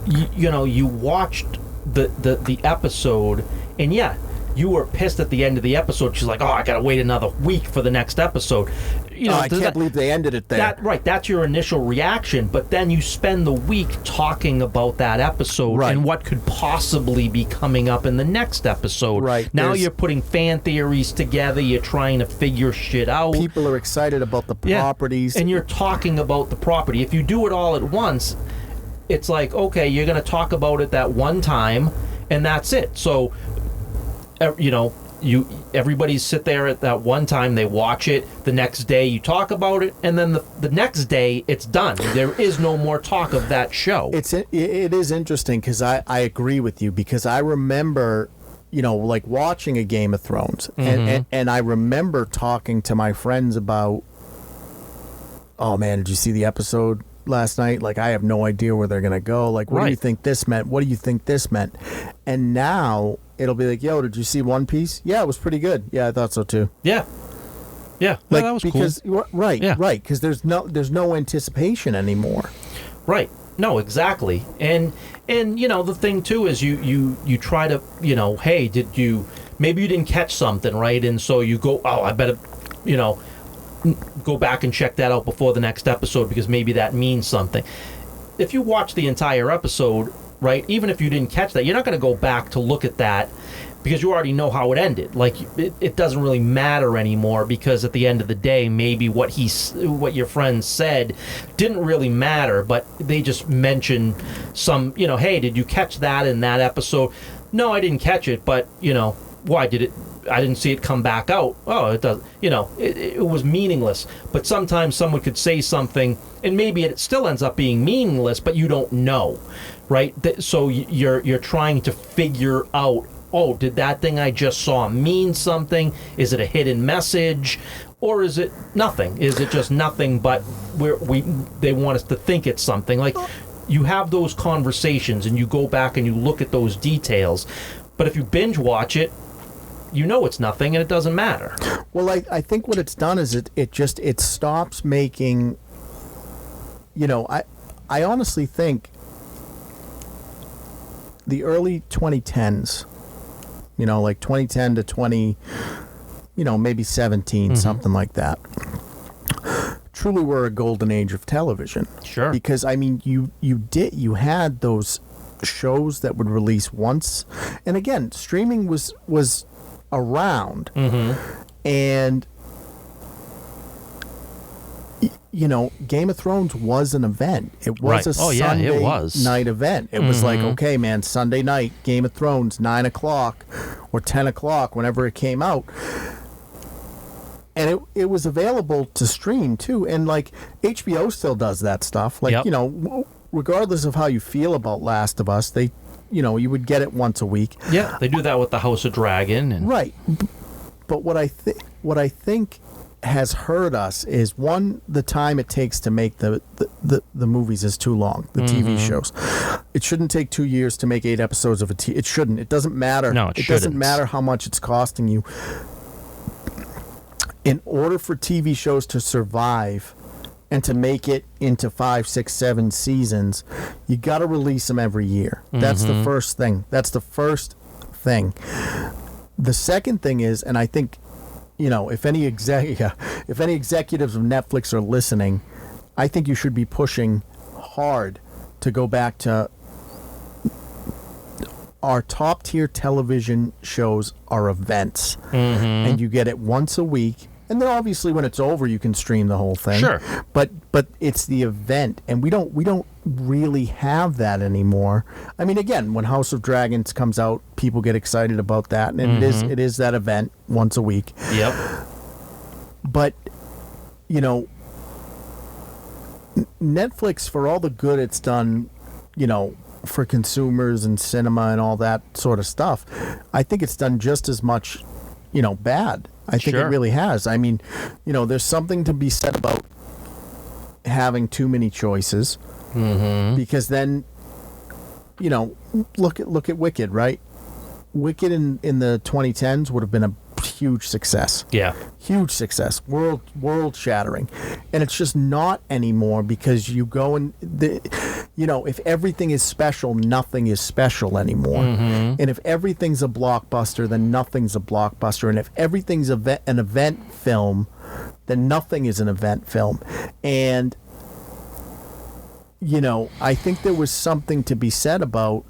You watched the episode, and you were pissed at the end of the episode. She's like, oh, I gotta wait another week for the next episode. I can't believe they ended it there. That's your initial reaction, but then you spend the week talking about that episode and what could possibly be coming up in the next episode. Right. Now you're putting fan theories together, you're trying to figure shit out. People are excited about the properties. And you're talking about the property. If you do it all at once, it's like, okay, you're going to talk about it that one time, and that's it. So, everybody sit there at that one time, they watch it, the next day you talk about it, and then the next day it's done. There is no more talk of that show. It is interesting, because I agree with you, because I remember, like watching a Game of Thrones, and I remember talking to my friends about, oh man, did you see the episode last night? Like, I have no idea where they're gonna go. Like, what do you think this meant? What do you think this meant? And now it'll be like, yo, did you see One Piece? Yeah, it was pretty good. Yeah, I thought so too. Yeah, like, that was because, cool. Right, because there's no anticipation anymore. Right. No, exactly. And the thing too is you try to, hey, maybe you didn't catch something, right? And so you go, oh, I better, go back and check that out before the next episode, because maybe that means something. If you watch the entire episode, right, even if you didn't catch that, you're not going to go back to look at that, because you already know how it ended. Like, it doesn't really matter anymore, because at the end of the day, maybe what your friend said didn't really matter, but they just mentioned some, hey, did you catch that in that episode? No, I didn't catch it, but, why did it? I didn't see it come back out. Oh, it does. It was meaningless. But sometimes someone could say something, and maybe it still ends up being meaningless, but you don't know, right? So you're trying to figure out, oh, did that thing I just saw mean something? Is it a hidden message, or is it nothing? Is it just nothing? But they want us to think it's something. Like, you have those conversations, and you go back and you look at those details. But if you binge watch it, you know it's nothing and it doesn't matter. Well, I think what it's done is it stops making, I honestly think the early 2010s, like 2010 to 20, maybe 17, something like that, truly were a golden age of television. Sure. Because, I mean, you had those shows that would release once, and again, streaming was around, and Game of Thrones was an event. It was a Sunday night event. It was like, okay, man, Sunday night, Game of Thrones, 9 o'clock or 10 o'clock, whenever it came out. And it was available to stream, too. And, like, HBO still does that stuff. Like, regardless of how you feel about Last of Us, they, you would get it once a week. Yeah, they do that with the House of Dragon. And... Right. But what I think has hurt us is, one, the time it takes to make the movies is too long, the TV shows. It shouldn't take 2 years to make 8 episodes of it shouldn't. It doesn't matter. No, it shouldn't. Doesn't matter how much it's costing you. In order for TV shows to survive and to make it into 5, 6, 7 seasons, you got to release them every year. That's the first thing. The second thing is, and I think, if any executives of Netflix are listening, I think you should be pushing hard to go back to our top tier television shows are events, and you get it once a week. And then obviously when it's over, you can stream the whole thing. Sure. But it's the event, and we don't really have that anymore. I mean, again, when House of Dragons comes out, people get excited about that, and it is that event once a week. Yep. But Netflix, for all the good it's done, for consumers and cinema and all that sort of stuff, I think it's done just as much, bad. I think it really has. I mean, there's something to be said about having too many choices, because then, look at Wicked, right? Wicked in the 2010s would have been a huge success. Yeah. Huge success. World shattering. And it's just not anymore, because you go and if everything is special, nothing is special anymore. And if everything's a blockbuster, then nothing's a blockbuster. And if everything's an event film, then nothing is an event film. And I think there was something to be said about,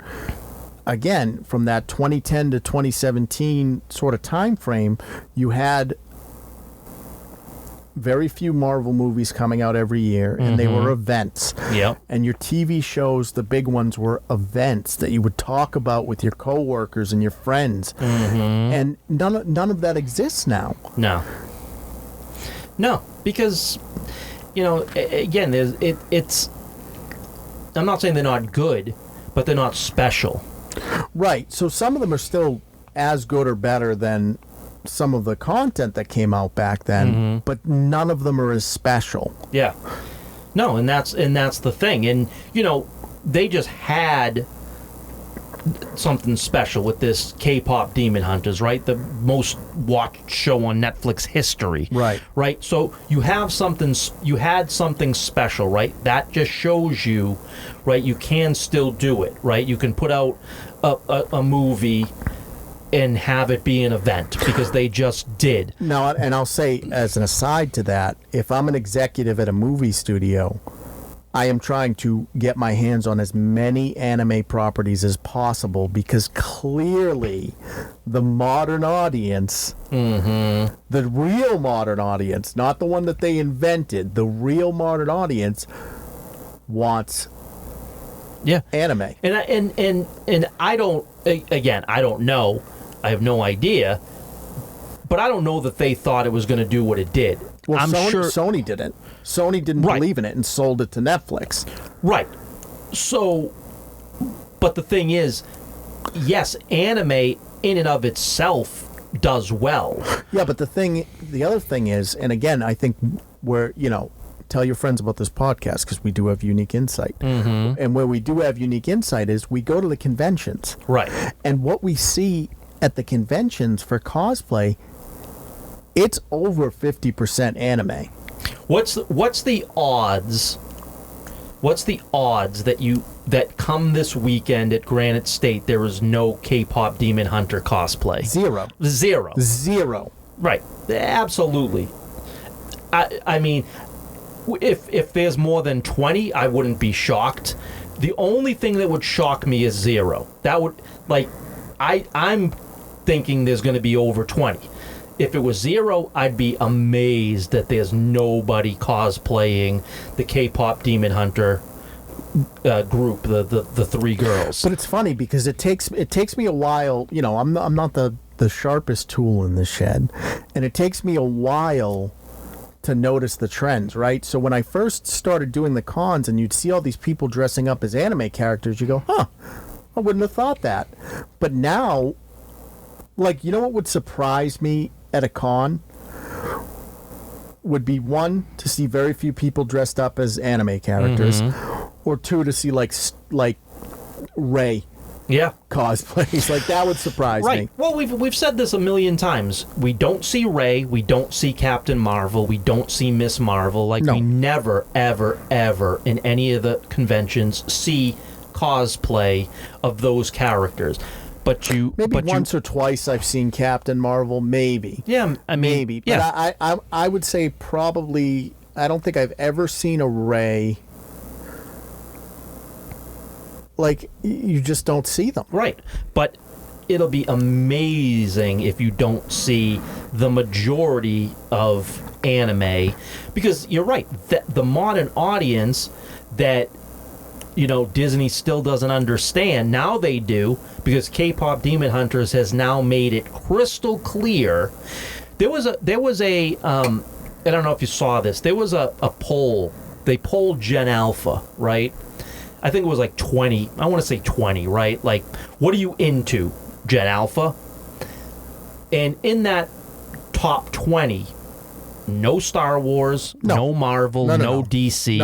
again, from that 2010 to 2017 sort of time frame, you had very few Marvel movies coming out every year, and they were events. Yep. And your TV shows, the big ones, were events that you would talk about with your coworkers and your friends. And none of that exists now. No, because again, it's. I'm not saying they're not good, but they're not special. Right. So some of them are still as good or better than some of the content that came out back then, but none of them are as special. Yeah. No, and that's the thing. And they just had something special with this K-pop Demon Hunters, right? The most watched show on Netflix history. Right. So you had something special, right? That just shows you, right, you can still do it, right? You can put out a movie and have it be an event, because they just did. Now, and I'll say, as an aside to that, if I'm an executive at a movie studio, I am trying to get my hands on as many anime properties as possible, because clearly the modern audience, the real modern audience, not the one that they invented, the real modern audience wants anime. And I don't, again, I don't know. I have no idea. But I don't know that they thought it was going to do what it did. Well, Sony didn't. Sony didn't believe in it and sold it to Netflix. Right. So, but the thing is, yes, anime in and of itself does well. Yeah, but the other thing is, and again, I think tell your friends about this podcast, because we do have unique insight. And where we do have unique insight is we go to the conventions. Right. And what we see at the conventions for cosplay, it's over 50% anime. What's the odds? What's the odds that come this weekend at Granite State there is no K-pop Demon Hunter cosplay? Zero. Right. Absolutely. I mean, if there's more than 20, I wouldn't be shocked. The only thing that would shock me is 0. That would, like, I'm thinking there's going to be over 20. If it was 0, I'd be amazed that there's nobody cosplaying the K-pop Demon Hunter group, the 3 girls. But it's funny because it takes me a while. You know, I'm not the sharpest tool in the shed, and it takes me a while to notice the trends, right? So when I first started doing the cons and you'd see all these people dressing up as anime characters, you go, huh, I wouldn't have thought that. But now, like, you know what would surprise me at a con? Would be 1, to see very few people dressed up as anime characters, or 2, to see like Rey cosplays. Like, that would surprise me. Well, we've said this a million times. We don't see Rey, we don't see Captain Marvel, we don't see Miss Marvel. Like, we never, ever, ever in any of the conventions see cosplay of those characters. But once or twice I've seen Captain Marvel, maybe. Yeah, I mean, maybe. But I would say probably, I don't think I've ever seen a Rey. Like, you just don't see them. Right. But it'll be amazing if you don't see the majority of anime. Because you're right, the modern audience that, you know, Disney still doesn't understand, now they do, because K-pop Demon Hunters has now made it crystal clear. There was a I don't know if you saw this, there was a poll. They polled Gen Alpha, right? I think it was like 20. I want to say 20, right? Like, what are you into, Gen Alpha? And in that top 20, no Star Wars, no Marvel, no DC,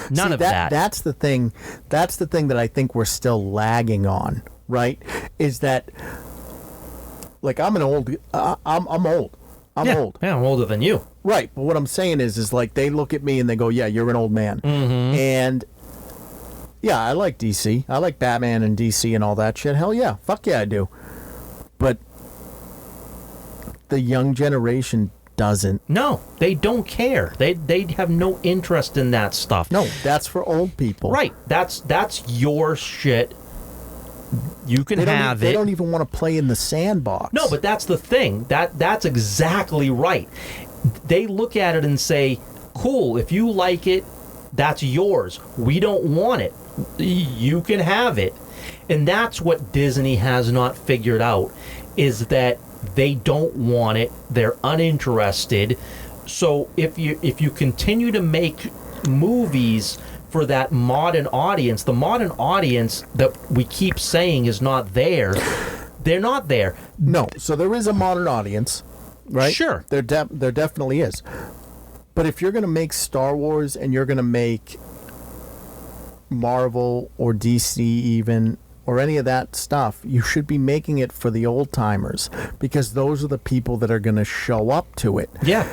none of that. That's the thing. That's the thing that I think we're still lagging on, right? Is that, like, I'm old. I'm old. Yeah, I'm older than you. Right, but what I'm saying is like, they look at me and they go, "Yeah, you're an old man." And yeah, I like DC. I like Batman and DC and all that shit. Hell yeah. Fuck yeah, I do. But the young generation doesn't. No, they don't care. They have no interest in that stuff. No, that's for old people. Right. That's your shit. You can have it. They don't even want to play in the sandbox. No, but that's the thing. That's exactly right. They look at it and say, "Cool, if you like it, that's yours. We don't want it. You can have it." And that's what Disney has not figured out, is that they don't want it. They're uninterested. So if you continue to make movies for that modern audience, the modern audience that we keep saying is not there, they're not there. No. So there is a modern audience, right? Sure. There definitely is. But if you're going to make Star Wars and you're going to make Marvel or DC even, or any of that stuff, you should be making it for the old timers, because those are the people that are going to show up to it. Yeah.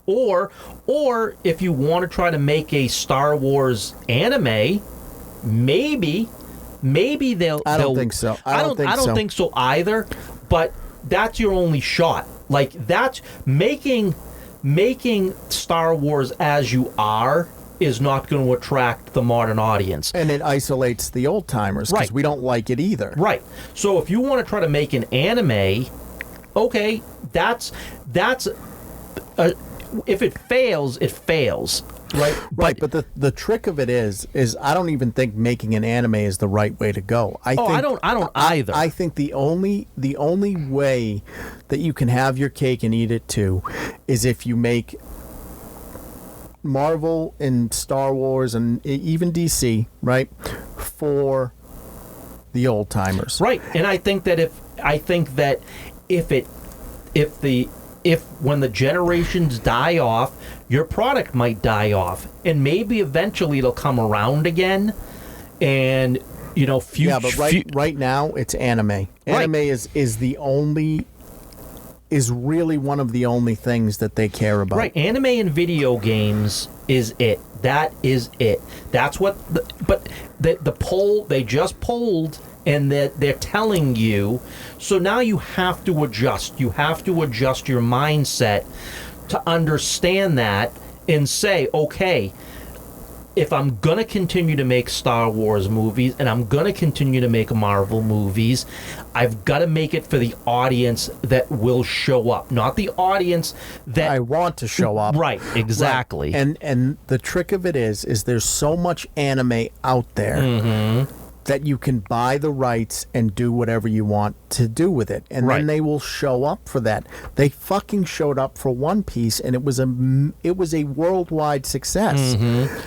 Or if you want to try to make a Star Wars anime, maybe they'll. I don't think so. I don't think so either. But that's your only shot. Like, that's making Star Wars as you are is not going to attract the modern audience. And it isolates the old timers, because we don't like it either. Right. So if you want to try to make an anime, okay, that's if it fails, it fails. Right, but the trick of it is I don't even think making an anime is the right way to go. I don't either. I think the only way that you can have your cake and eat it too is if you make Marvel and Star Wars and even DC, right, for the old timers. Right. And I think that if when the generations die off, your product might die off, and maybe eventually it'll come around again, and Yeah, but right now it's anime. Anime is the only, is really one of the only things that they care about. Right, anime and video games is it. That is it. That's what. But the poll, they just polled, and they're telling you. So now you have to adjust. You have to adjust your mindset to understand that and say, okay, if I'm going to continue to make Star Wars movies and I'm going to continue to make Marvel movies, I've got to make it for the audience that will show up, not the audience that I want to show up. Right, exactly. Right. And the trick of it is there's so much anime out there that you can buy the rights and do whatever you want to do with it. And then they will show up for that. They fucking showed up for One Piece, and it was a worldwide success.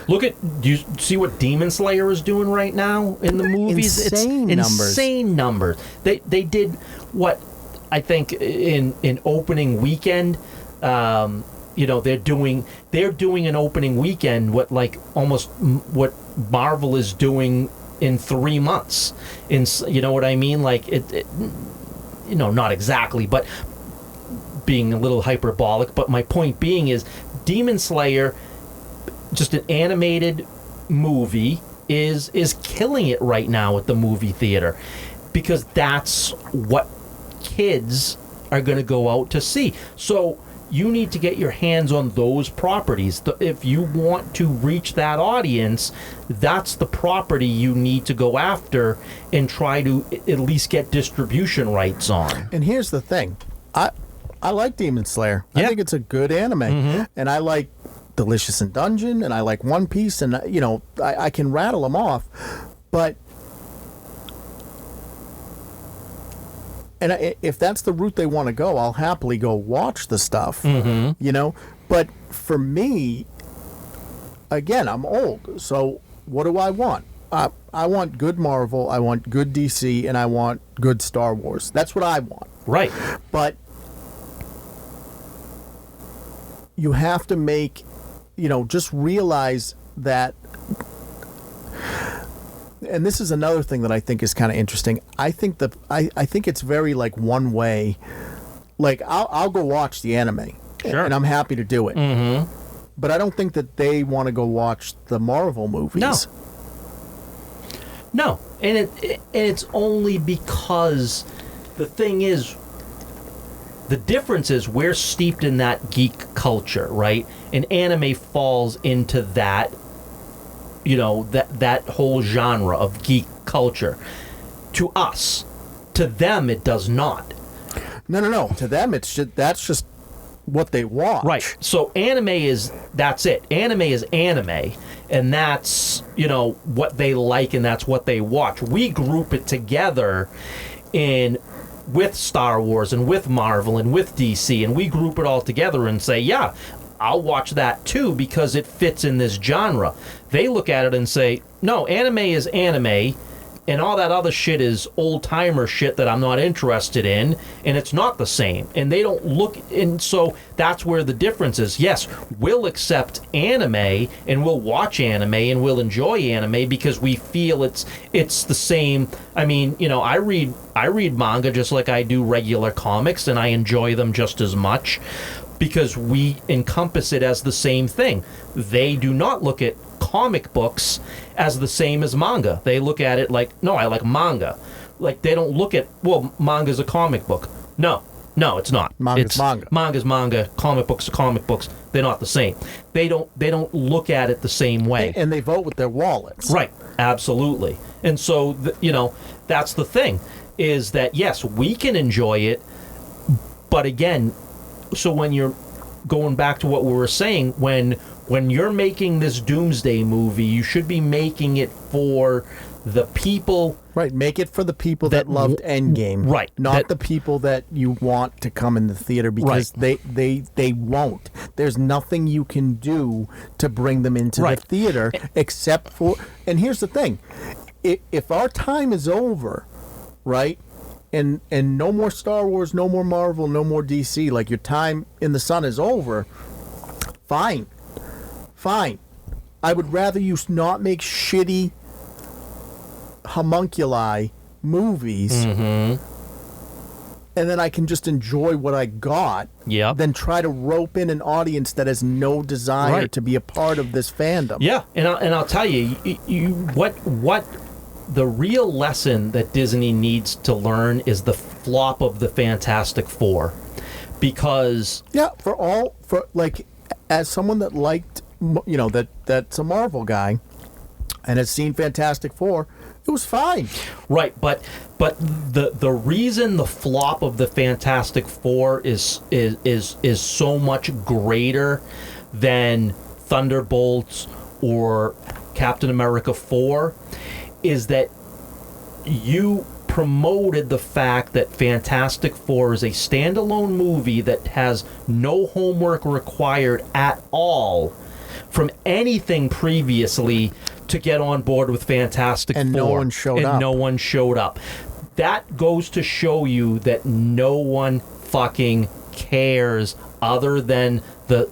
Look at, do you see what Demon Slayer is doing right now in the movies? Insane numbers. Insane numbers. They did what I think in opening weekend. They're doing an opening weekend almost what Marvel is doing in 3 months. You know what I mean? Like it not exactly, but being a little hyperbolic. But my point being is, Demon Slayer, just an animated movie, is killing it right now at the movie theater, because that's what kids are going to go out to see. So you need to get your hands on those properties. If you want to reach that audience, that's the property you need to go after and try to at least get distribution rights on. And here's the thing. I like Demon Slayer. Yeah. I think it's a good anime. And I like Delicious in Dungeon, and I like One Piece, and I can rattle them off. But if that's the route they want to go, I'll happily go watch the stuff, But for me, again, I'm old. So what do I want? I want good Marvel, I want good DC, and I want good Star Wars. That's what I want. Right. But you have to make, just realize that. And this is another thing that I think is kind of interesting. I think I think it's very one way. Like I'll go watch the anime, sure, and I'm happy to do it. But I don't think that they want to go watch the Marvel movies. No, and it's only because the thing is, the difference is we're steeped in that geek culture, right? And anime falls into that. That whole genre of geek culture. To us, to them, it does not. No. To them, that's just what they watch. Right. So that's it. Anime is anime, and that's what they like, and that's what they watch. We group it together with Star Wars and with Marvel and with DC, and we group it all together and say, yeah, I'll watch that too because it fits in this genre. They look at it and say, no, anime is anime, and all that other shit is old-timer shit that I'm not interested in, and it's not the same. And they don't look, and so that's where the difference is. Yes, we'll accept anime, and we'll watch anime, and we'll enjoy anime because we feel it's the same. I mean, I read manga just like I do regular comics, and I enjoy them just as much, because we encompass it as the same thing. They do not look at comic books as the same as manga. They look at it like, no, I like manga. Like, they don't look at, well, manga's a comic book. No, it's not. Manga's manga. Manga's manga. Comic books are comic books. They're not the same. They don't look at it the same way. And they vote with their wallets. Right. Absolutely. And so, that's the thing, is that, yes, we can enjoy it, but again, so when you're going back to what we were saying, when you're making this Doomsday movie, you should be making it for the people. Right, make it for the people that loved Endgame. Right. Not the people that you want to come in the theater, because they won't. There's nothing you can do to bring them into the theater except for, and here's the thing, if our time is over, right, and no more Star Wars, no more Marvel, no more DC, like your time in the sun is over, fine. I would rather you not make shitty homunculi movies, Mm-hmm. and then I can just enjoy what I got, Yeah. than try to rope in an audience that has no desire Right. to be a part of this fandom. Yeah, and I'll tell you, what the real lesson that Disney needs to learn is the flop of the Fantastic Four, because Yeah, as someone that liked, that's a Marvel guy, and has seen Fantastic Four, it was fine. right, but the reason the flop of the Fantastic Four is so much greater than Thunderbolts or Captain America 4 is that you promoted the fact that Fantastic Four is a standalone movie that has no homework required at all from anything previously to get on board with Fantastic And Four. no one showed up. And no one showed up. That goes to show you that no one fucking cares other than the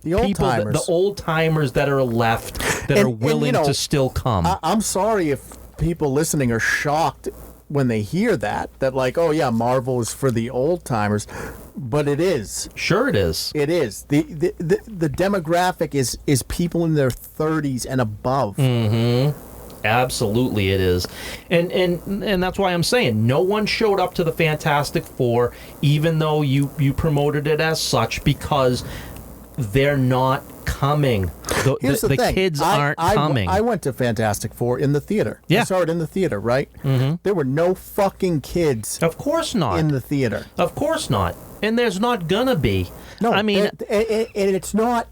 The old people, timers. the old timers that are left that are willing to still come. I'm sorry if people listening are shocked when they hear that like, oh yeah, Marvel is for the old timers, but it is. Sure, it is. It is. The demographic is people in their 30s and above. Absolutely, it is, and that's why I'm saying no one showed up to the Fantastic Four, even though you promoted it as such, because they're not coming. Here's the thing. Kids aren't coming. I went to Fantastic Four in the theater. Yeah. I saw it in the theater, right? Mm-hmm. There were no fucking kids Of course not. in the theater. Of course not. And there's not gonna be. No, I mean, and it's not.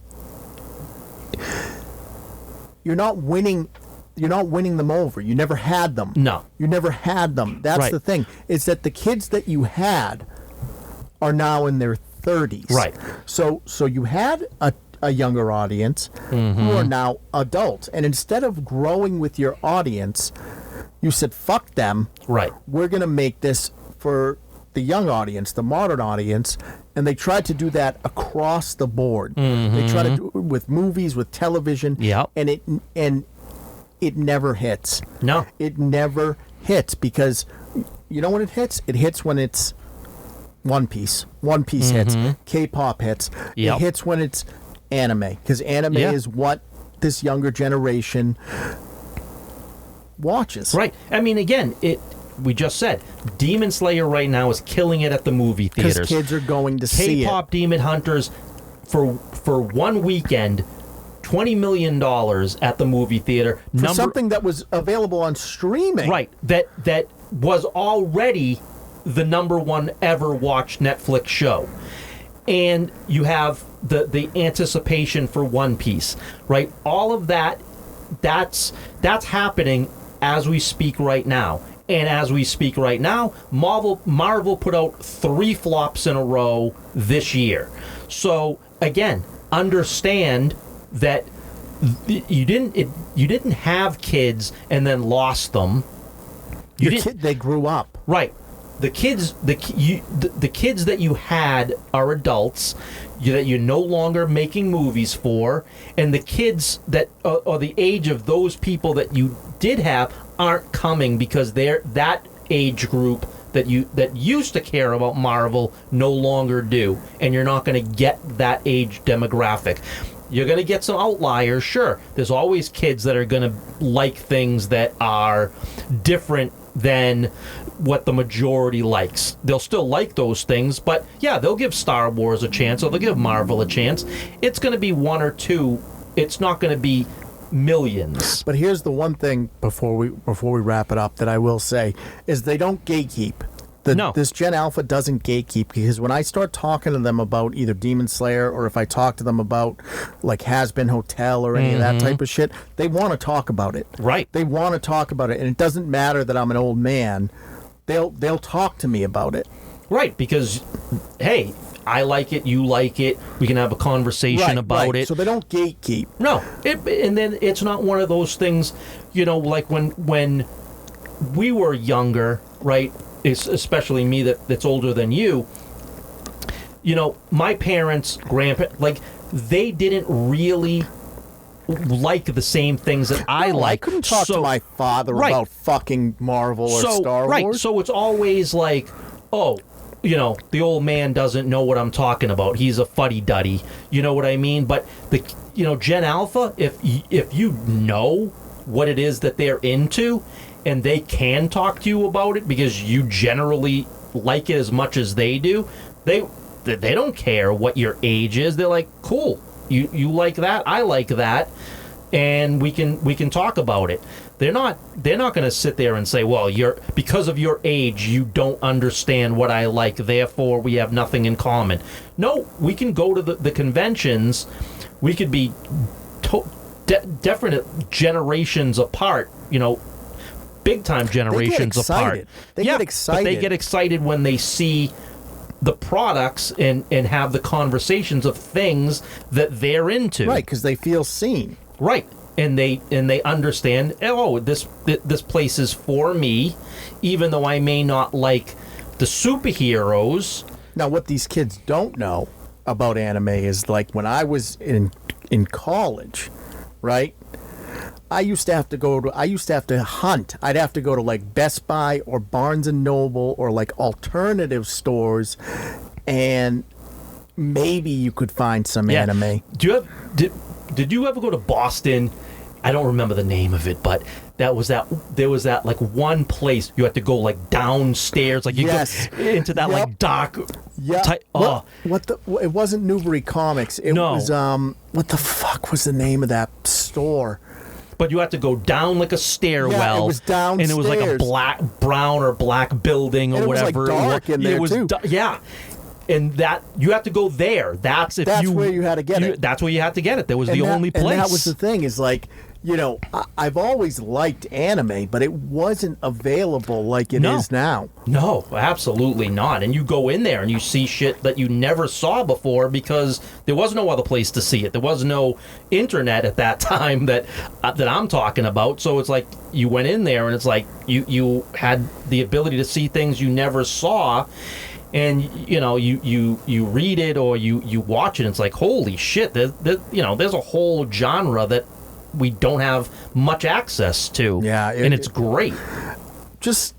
You're not winning. You're not winning them over. You never had them. No. You never had them. That's Right. the thing. Is that the kids that you had are now in their 30s. Right. So you had a younger audience who are now adults, and instead of growing with your audience, you said, "Fuck them." right. We're going to make this for the young audience, the modern audience, and they tried to do that across the board. They try to do it with movies, with television, Yep. and it never hits. No. It never hits because you know when it hits? It hits when it's One Piece. One Piece hits. K-pop hits. Yep. It hits when it's anime because anime Yeah. is what this younger generation watches. Right. I mean, again, we just said Demon Slayer right now is killing it at the movie Because theaters. kids are going to see it. K-pop Demon Hunters for one weekend, $20 million at the movie theater. For something that was available on streaming. Right. That was already the number one ever watched Netflix show. And you have the anticipation for One Piece, right? All of that's happening as we speak right now. And as we speak right now, Marvel put out 3 flops in a row this year. So again, understand that you didn't have kids and then lost them. They grew up. Right. The kids that you had are adults that you're no longer making movies for, and the kids that are the age of those people that you did have aren't coming because they're that age group that used to care about Marvel no longer do, and you're not going to get that age demographic. You're going to get some outliers, sure. There's always kids that are going to like things that are different than what the majority likes. They'll still like those things, but yeah, they'll give Star Wars a chance or they'll give Marvel a chance. It's going to be 1 or 2. It's not going to be millions. But here's the one thing before we wrap it up that I will say is they don't gatekeep. No. This Gen Alpha doesn't gatekeep because when I start talking to them about either Demon Slayer or if I talk to them about like Has Been Hotel or any of that type of shit, they want to talk about it. Right. They want to talk about it, and it doesn't matter that I'm an old man. They'll talk to me about it. Right, because hey, I like it, you like it. We can have a conversation about it. So they don't gatekeep. No, and then it's not one of those things, like when we were younger, right? Especially me that's older than you. My parents, grandparents, like they didn't really like the same things that I like. I couldn't talk to my father about fucking Marvel or Star Wars. Right, so it's always like, oh, the old man doesn't know what I'm talking about. He's a fuddy-duddy. You know what I mean? But, Gen Alpha, if you know what it is that they're into and they can talk to you about it because you generally like it as much as they do, they don't care what your age is. They're like, cool, you like that, I like that, and we can talk about it. They're not going to sit there and say, well, because of your age you don't understand what I like, therefore we have nothing in common. No, we can go to the conventions. We could be definite generations apart, big time generations apart. They get excited. But they get excited when they see the products and have the conversations of things that they're into. Right, because they feel seen. Right. And they understand, this place is for me, even though I may not like the superheroes. Now, what these kids don't know about anime is, like, when I was in college, right? I used to have to hunt. I'd have to go to, like, Best Buy or Barnes and Noble or, like, alternative stores, and maybe you could find some anime. Did you ever go to Boston? I don't remember the name of it, but there was that like one place you had to go like downstairs, like you go into that like dark. Yeah. It wasn't Newbury Comics. It was what the fuck was the name of that store? But you had to go down like a stairwell. Yeah, it was downstairs. And it was like a brown or black building or and whatever. It was like dark in there too. And that you have to go there. That's where you had to get it. That's where you had to get it. That was the only place. And that was the thing, is like, I've always liked anime, but it wasn't available like it is now. No, absolutely not. And you go in there and you see shit that you never saw before because there was no other place to see it. There was no internet at that time that I'm talking about. So it's like you went in there and it's like you had the ability to see things you never saw. And you read it or you watch it, and it's like, holy shit! There's a whole genre that we don't have much access to. Yeah, and it's great. Just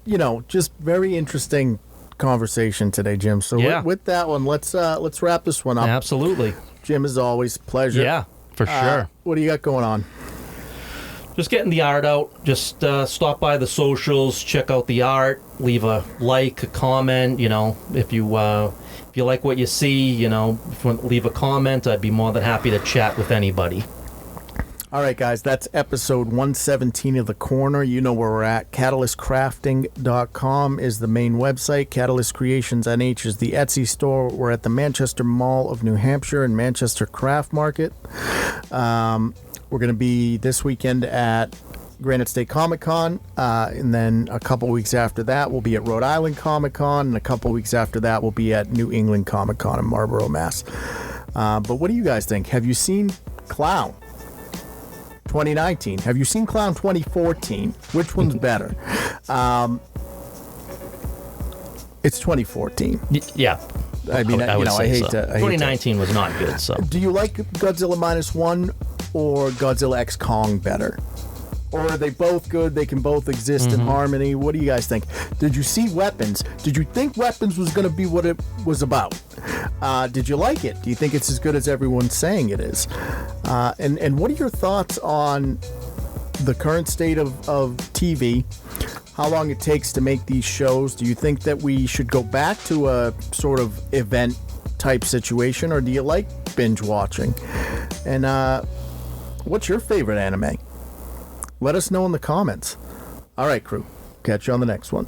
very interesting conversation today, Jim. So with that one, let's wrap this one up. Absolutely, Jim. As always, pleasure. Yeah, for sure. What do you got going on? Just getting the art out. Just stop by the socials, check out the art, leave a like, a comment. If you like what you see, if you want to leave a comment, I'd be more than happy to chat with anybody. All right, guys, that's episode 117 of The Corner. You know where we're at. CatalystCrafting.com is the main website. Catalyst Creations NH is the Etsy store. We're at the Manchester Mall of New Hampshire and Manchester Craft Market. We're going to be this weekend at Granite State Comic Con, and then a couple weeks after that we'll be at Rhode Island Comic Con, and a couple weeks after that we'll be at New England Comic Con in Marlborough, Mass. But what do you guys think? Have you seen Clown 2019? Have you seen Clown 2014? Which one's better? It's 2014. Yeah. I mean, I hate to. 2019 was not good. So, do you like Godzilla -1 or Godzilla X Kong better? Or are they both good? They can both exist in harmony. What do you guys think? Did you see Weapons? Did you think Weapons was going to be what it was about? Did you like it? Do you think it's as good as everyone's saying it is? And what are your thoughts on the current state of TV? How long it takes to make these shows? Do you think that we should go back to a sort of event type situation, or do you like binge watching? And what's your favorite anime? Let us know in the comments. All right, crew. Catch you on the next one.